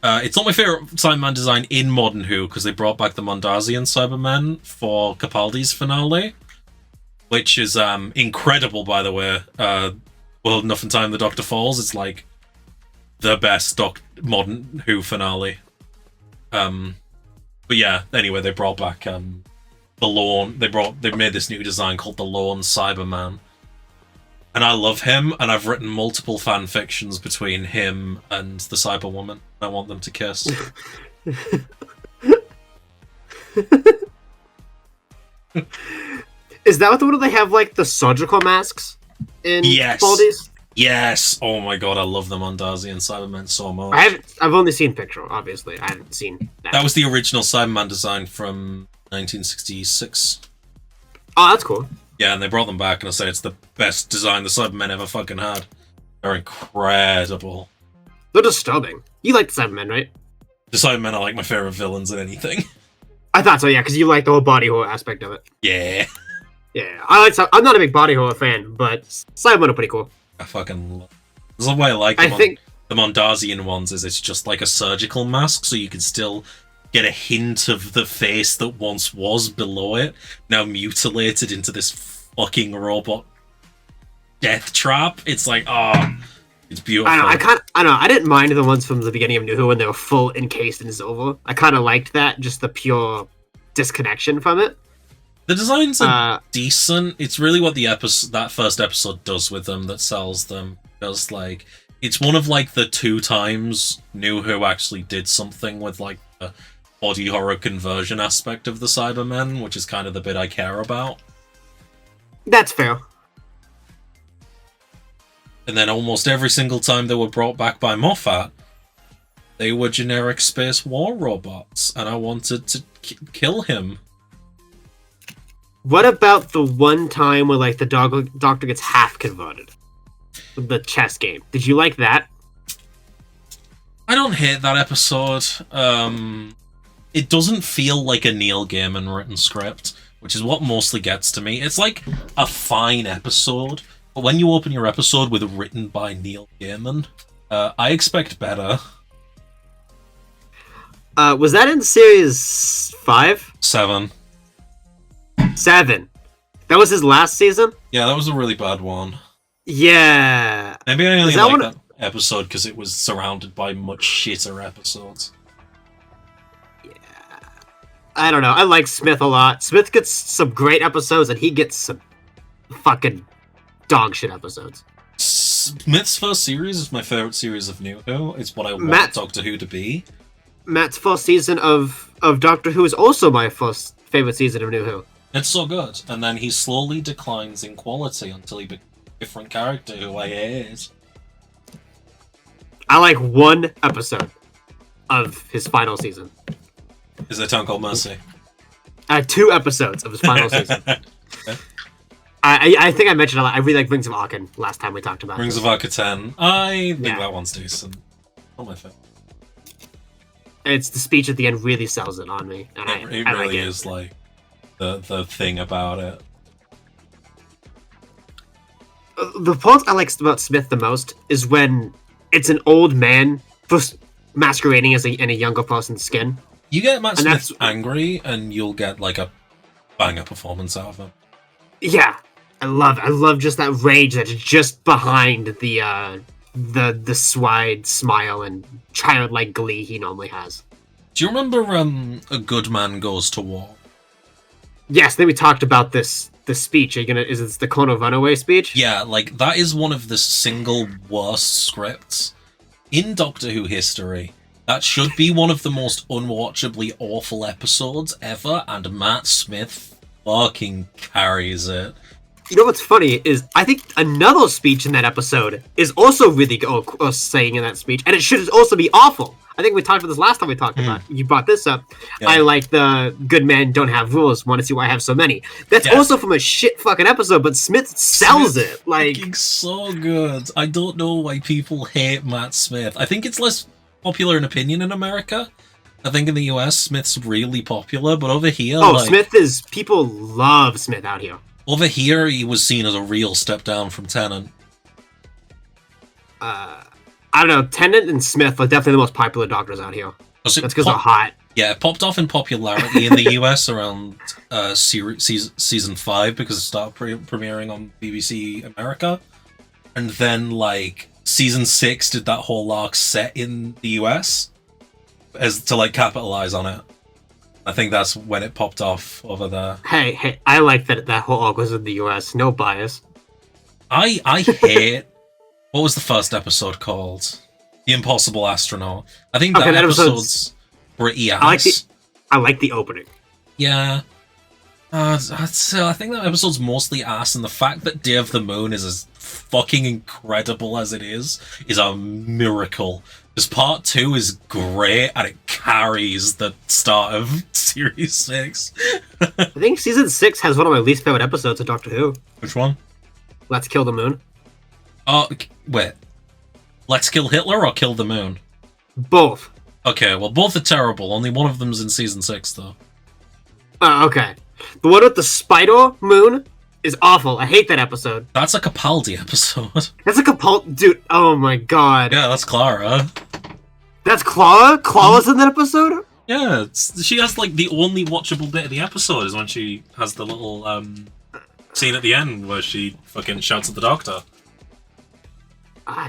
It's not my favorite Cyberman design in Modern Who, because they brought back the Mondasian Cybermen for Capaldi's finale, which is incredible, by the way. World Enough in Time, The Doctor Falls, it's like the best Modern Who finale. But yeah, anyway, they brought back the Lone. They made this new design called the Lone Cyberman, and I love him. And I've written multiple fan fictions between him and the Cyberwoman. I want them to kiss. Is that the one where they have like the surgical masks in Baldi's? Yes. Oh my god, I love the Mondasian Cybermen so much. I've only seen picture, obviously. I haven't seen that. That was the original Cyberman design from 1966. Oh, that's cool. Yeah, and they brought them back, and I say it's the best design the Cybermen ever fucking had. They're incredible. They're disturbing. You like the Cybermen, right? The Cybermen are like my favorite villains in anything. I thought so, yeah, because you like the whole body horror aspect of it. Yeah. Yeah, I'm not a big body horror fan, but Cybermen are pretty cool. I fucking love. That's why I like the Mondasian ones. Is it's just like a surgical mask, so you can still get a hint of the face that once was below it, now mutilated into this fucking robot death trap. It's like, oh, it's beautiful. I know. I didn't mind the ones from the beginning of New Who when they were full encased in silver. I kind of liked that, just the pure disconnection from it. The designs are decent. It's really what that first episode does with them that sells them. Because, like, it's one of, like, the 2 times New Who actually did something with, like, the body horror conversion aspect of the Cybermen, which is kind of the bit I care about. That's fair. And then almost every single time they were brought back by Moffat, they were generic space war robots, and I wanted to kill him. What about the one time where, like, the doctor gets half converted? The chess game. Did you like that? I don't hate that episode. It doesn't feel like a Neil Gaiman written script, which is what mostly gets to me. It's like a fine episode, but when you open your episode with written by Neil Gaiman, I expect better. Was that in series 5? 7. 7. That was his last season? Yeah, that was a really bad one. Yeah. Maybe I only like that episode because it was surrounded by much shitter episodes. Yeah. I don't know. I like Smith a lot. Smith gets some great episodes, and he gets some fucking dog shit episodes. Smith's first series is my favorite series of New Who. It's what I want Doctor Who to be. Matt's first season of Doctor Who is also my first favorite season of New Who. It's so good. And then he slowly declines in quality until he becomes a different character who I hate. I like one episode of his final season. Is there a Town Called Mercy? 2 episodes of his final season. I think I mentioned a lot. I really like Rings of Aachen last time we talked about Rings of Aachen 10. I think that one's decent. Not my favorite. It's the speech at the end really sells it on me. And it I really like is like the thing about it. The part I like about Smith the most is when it's an old man just masquerading as in a younger person's skin. You get Matt Smith angry, and you'll get like a banger performance out of him. Yeah, I love just that rage that's just behind the swide smile and childlike glee he normally has. Do you remember A Good Man Goes to War? Yes, then we talked about this speech. Is it the Kono Runaway speech? Yeah, like that is one of the single worst scripts in Doctor Who history. That should be one of the most unwatchably awful episodes ever, and Matt Smith fucking carries it. You know what's funny is I think another speech in that episode is also really good, or saying in that speech, and it should also be awful. I think we talked about this last time we talked about it. You brought this up. Yeah. I like the good men don't have rules. Want to see why I have so many. That's also from a shit fucking episode, but Smith sells it. Like, so good. I don't know why people hate Matt Smith. I think it's less popular in opinion in America. I think in the US, Smith's really popular, but over here... Smith is... People love Smith out here. Over here, he was seen as a real step down from Tennant. I don't know. Tennant and Smith are definitely the most popular doctors out here. That's because they're hot. Yeah, it popped off in popularity in the US around season 5 because it started premiering on BBC America. And then, like, season 6 did that whole arc set in the US as to, like, capitalize on it. I think that's when it popped off over there. Hey, I like that whole arc was in the US. No bias. I hate... What was the first episode called? The Impossible Astronaut. I think that episode's pretty ass. I like the opening. Yeah. I think that episode's mostly ass, and the fact that Day of the Moon is as fucking incredible as it is a miracle. Because part 2 is great, and it carries the start of Series 6. I think Season 6 has one of my least favorite episodes of Doctor Who. Which one? Let's Kill the Moon. Oh, wait. Let's Kill Hitler or Kill the Moon? Both. Okay, well, both are terrible. Only one of them's in Season 6, though. Okay. The one with the spider moon is awful. I hate that episode. That's a Capaldi episode. That's a Capaldi... Dude, oh my god. Yeah, that's Clara. That's Clara? Clara's in that episode? Yeah, she has, like, the only watchable bit of the episode is when she has the little, scene at the end where she fucking shouts at the doctor.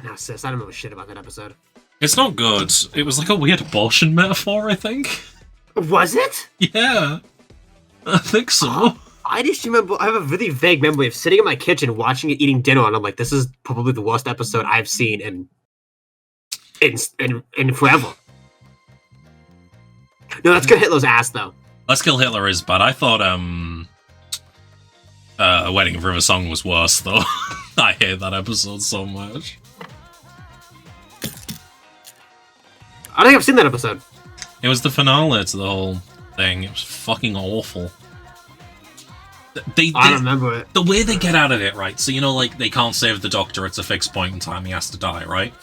No, sis, I don't know shit about that episode. It's not good. It was like a weird abortion metaphor, I think. Was it? Yeah. I think so. I just remember, I have a really vague memory of sitting in my kitchen watching it, eating dinner, and I'm like, this is probably the worst episode I've seen in forever. No, Let's Kill Hitler's ass, though. Let's Kill Hitler is bad. I thought, A Wedding of River Song was worse, though. I hate that episode so much. I don't think I've seen that episode. It was the finale to the whole thing. It was fucking awful. I don't remember it. The way they get out of it, right? So, you know, like, they can't save the Doctor at a fixed point in time. He has to die, right?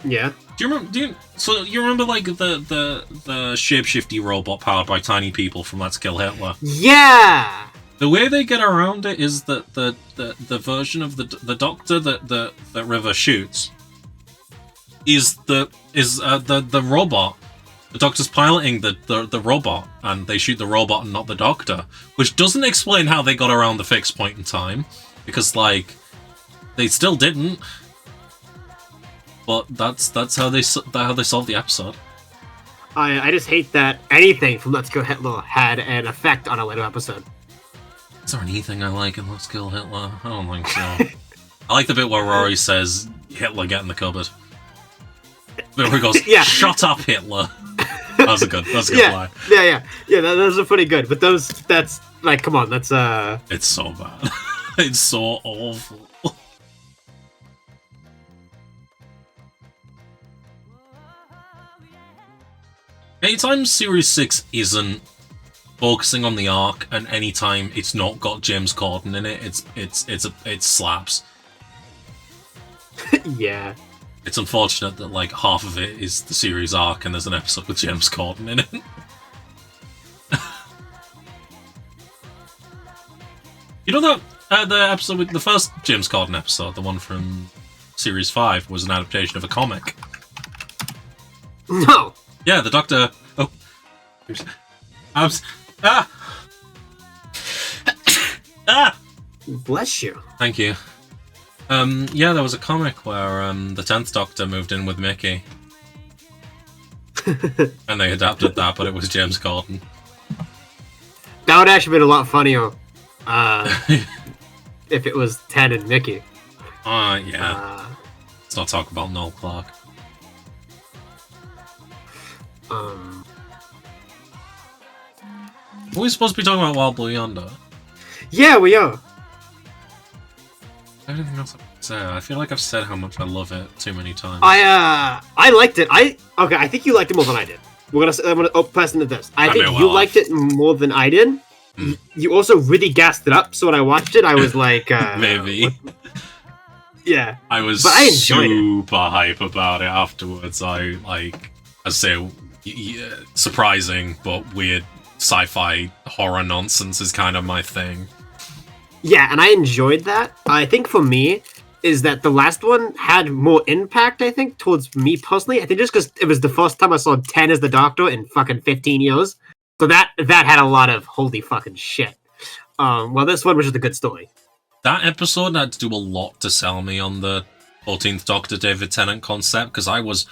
Yeah. Do you remember? So you remember, like, the shapeshifty robot powered by tiny people from Let's Kill Hitler? Yeah. The way they get around it is that the version of the Doctor that River shoots is the robot. The Doctor's piloting the robot, and they shoot the robot and not the Doctor, which doesn't explain how they got around the fixed point in time, because, like, they still didn't. But that's how they solved the episode. I just hate that anything from Let's Kill Hitler had an effect on a later episode. Is there anything I like in Let's Kill Hitler? I don't think so. I like the bit where Rory says, "Hitler, get in the cupboard." Where he goes, yeah. "Shut up, Hitler." That's a good line. Yeah. Those are pretty good. But that's like, come on, that's It's so bad. It's so awful. Anytime Series 6 isn't focusing on the arc, and anytime it's not got James Corden in it, it slaps. Yeah. It's unfortunate that, like, half of it is the series arc and there's an episode with James Corden in it. You know that the episode with the first James Corden episode, the one from Series 5, was an adaptation of a comic? No! Yeah, the Doctor... Oh. Bless you. Thank you. Yeah, there was a comic where the 10th Doctor moved in with Mickey. And they adapted that, but it was James Corden. That would actually been a lot funnier if it was Ted and Mickey. Yeah. Let's not talk about Noel Clark. Are we supposed to be talking about Wild Blue Yonder? Yeah, we are. Anything else I can say? I feel like I've said how much I love it too many times. I liked it. I think you liked it more than I did. I'm gonna pass into this. I think you liked it more than I did. You also really gassed it up. So when I watched it, I was like, maybe. Yeah, I was super hype about it afterwards. I say, surprising but weird sci-fi horror nonsense is kind of my thing. Yeah, and I enjoyed that. I think for me is that the last one had more impact, I think, towards me personally. I think just because it was the first time I saw 10 as the Doctor in fucking 15 years. So that had a lot of holy fucking shit. Well, this one was just a good story. That episode had to do a lot to sell me on the 14th Doctor David Tennant concept, because I was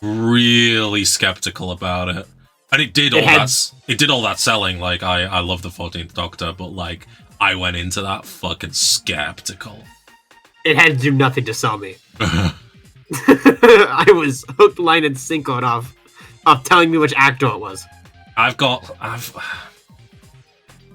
really skeptical about it. And it did all that selling. Like, I love the 14th Doctor, but like, I went into that fucking skeptical. It had to do nothing to sell me. I was hooked, line, and sinker off telling me which actor it was.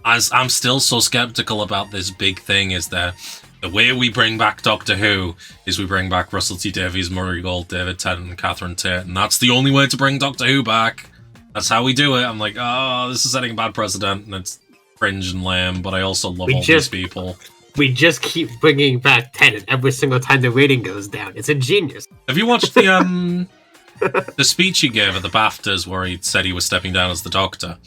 I'm still so skeptical about this big thing, is that the way we bring back Doctor Who is we bring back Russell T Davies, Murray Gold, David Tennant, and Catherine Tate, and that's the only way to bring Doctor Who back. That's how we do it. I'm like, oh, this is setting a bad precedent, and it's cringe and lame, but I also love these people. We just keep bringing back Tennant every single time the rating goes down. It's a genius. Have you watched the the speech he gave at the BAFTAs where he said he was stepping down as the Doctor?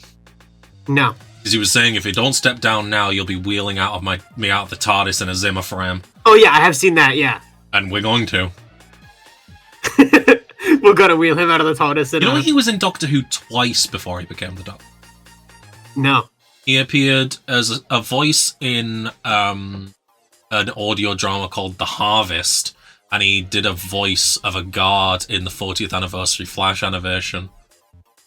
No. Because he was saying, if you don't step down now, you'll be wheeling me out of the TARDIS in a Zimmer frame. Oh yeah, I have seen that, yeah. And we're going to. We're gonna wheel him out of the TARDIS. You know he was in Doctor Who twice before he became the Doctor? No. He appeared as a voice in an audio drama called The Harvest, and he did a voice of a guard in the 40th anniversary Flash animation.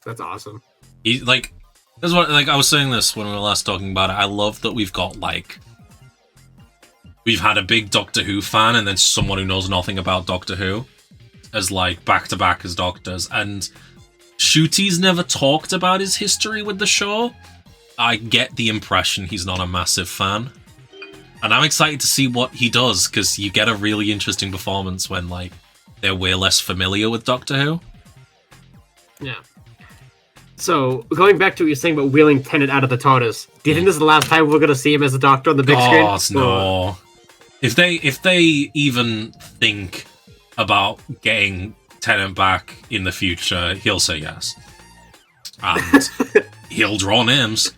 That's awesome. That's what, I was saying this when we were last talking about it. I love that we've had a big Doctor Who fan and then someone who knows nothing about Doctor Who as back-to-back as Doctors. And Shooty's never talked about his history with the show. I get the impression he's not a massive fan. And I'm excited to see what he does, because you get a really interesting performance when, they're way less familiar with Doctor Who. Yeah. So, going back to what you're saying about wheeling Tennant out of the TARDIS, do you think this is the last time we're going to see him as a Doctor on the big screen? God, no. If they even think about getting Tennant back in the future, he'll say yes. And he'll draw names.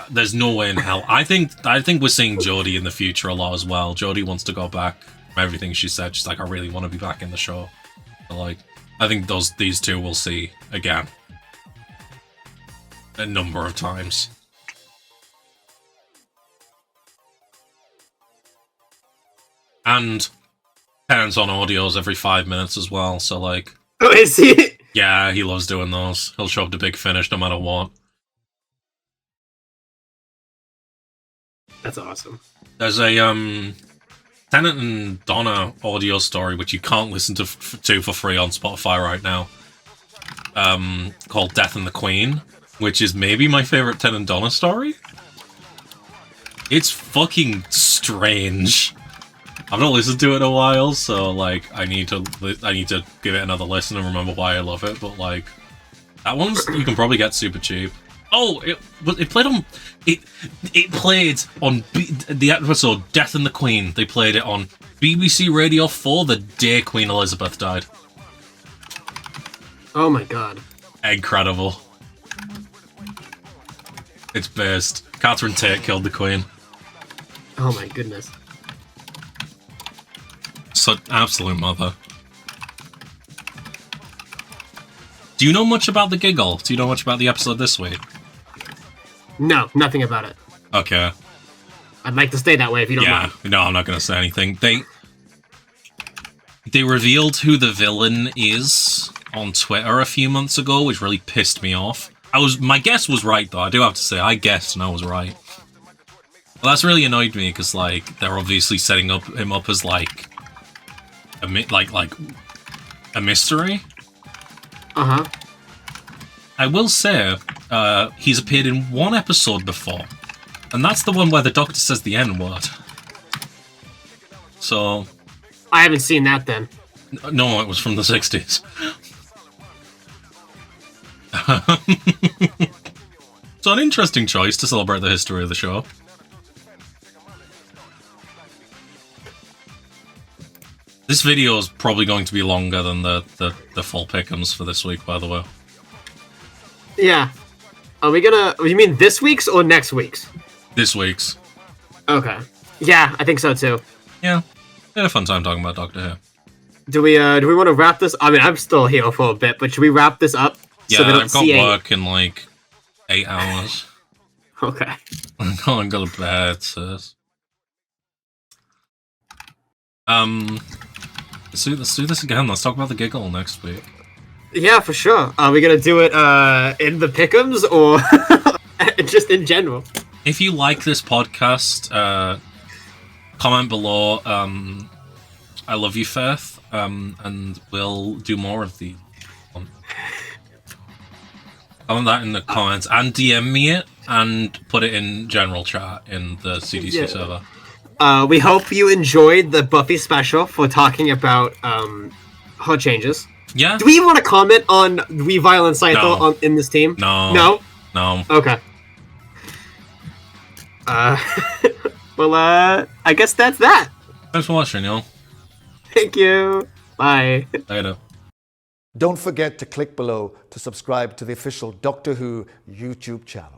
There's no way in hell. I think we're seeing Jodie in the future a lot as well. Jodie wants to go back. From everything she said, she's like, I really want to be back in the show. So, I think these two we'll see again a number of times. And Tennant's on audios every 5 minutes as well, so Oh, is he? Yeah, he loves doing those. He'll show up to Big Finish no matter what. That's awesome. There's a Tennant and Donna audio story which you can't listen to for free on Spotify right now. Called Death and the Queen, which is maybe my favorite Tennant and Donna story. It's fucking strange. I've not listened to it in a while, so I need to give it another listen and remember why I love it. But that one's you can probably get super cheap. Oh, it played on the episode Death and the Queen. They played it on BBC Radio 4 the day Queen Elizabeth died. Oh my god! Incredible. It's based. Catherine Tate killed the Queen. Oh my goodness. Such absolute mother. Do you know much about the giggle? Do you know much about the episode this week? No, nothing about it. Okay. I'd like to stay that way if you don't mind. Yeah, no, I'm not going to say anything. They revealed who the villain is on Twitter a few months ago, which really pissed me off. My guess was right, though. I do have to say, I guessed and I was right. Well, that's really annoyed me, because, they're obviously setting him up as, a mystery. Uh-huh. I will say, he's appeared in one episode before, and that's the one where the Doctor says the N-word. So... I haven't seen that then. No, it was from the 60s. So an interesting choice to celebrate the history of the show. This video is probably going to be longer than the full pick'ems for this week, by the way. Yeah. Are we gonna... You mean this week's or next week's? This week's. Okay. Yeah, I think so too. Yeah. We had a fun time talking about Doctor Who. Do we want to wrap this? I mean, I'm still here for a bit, but should we wrap this up? Yeah, I've got work in like 8 hours. Okay. I'm going to go to bed, sis. Let's do this again. Let's talk about the giggle next week. Yeah, for sure. Are we gonna do it in the pick'ems or just in general? If you like this podcast, comment below. I love you, Faith, and we'll do more of these. Comment that in the comments and DM me it and put it in general chat in the CDC server. We hope you enjoyed the Buffy special for talking about her changes. Yeah. Do we even want to comment on We Violent Scythe in this team? No. No? No. Okay. Well, I guess that's that. Thanks for watching, y'all. Thank you. Bye. Later. Don't forget to click below to subscribe to the official Doctor Who YouTube channel.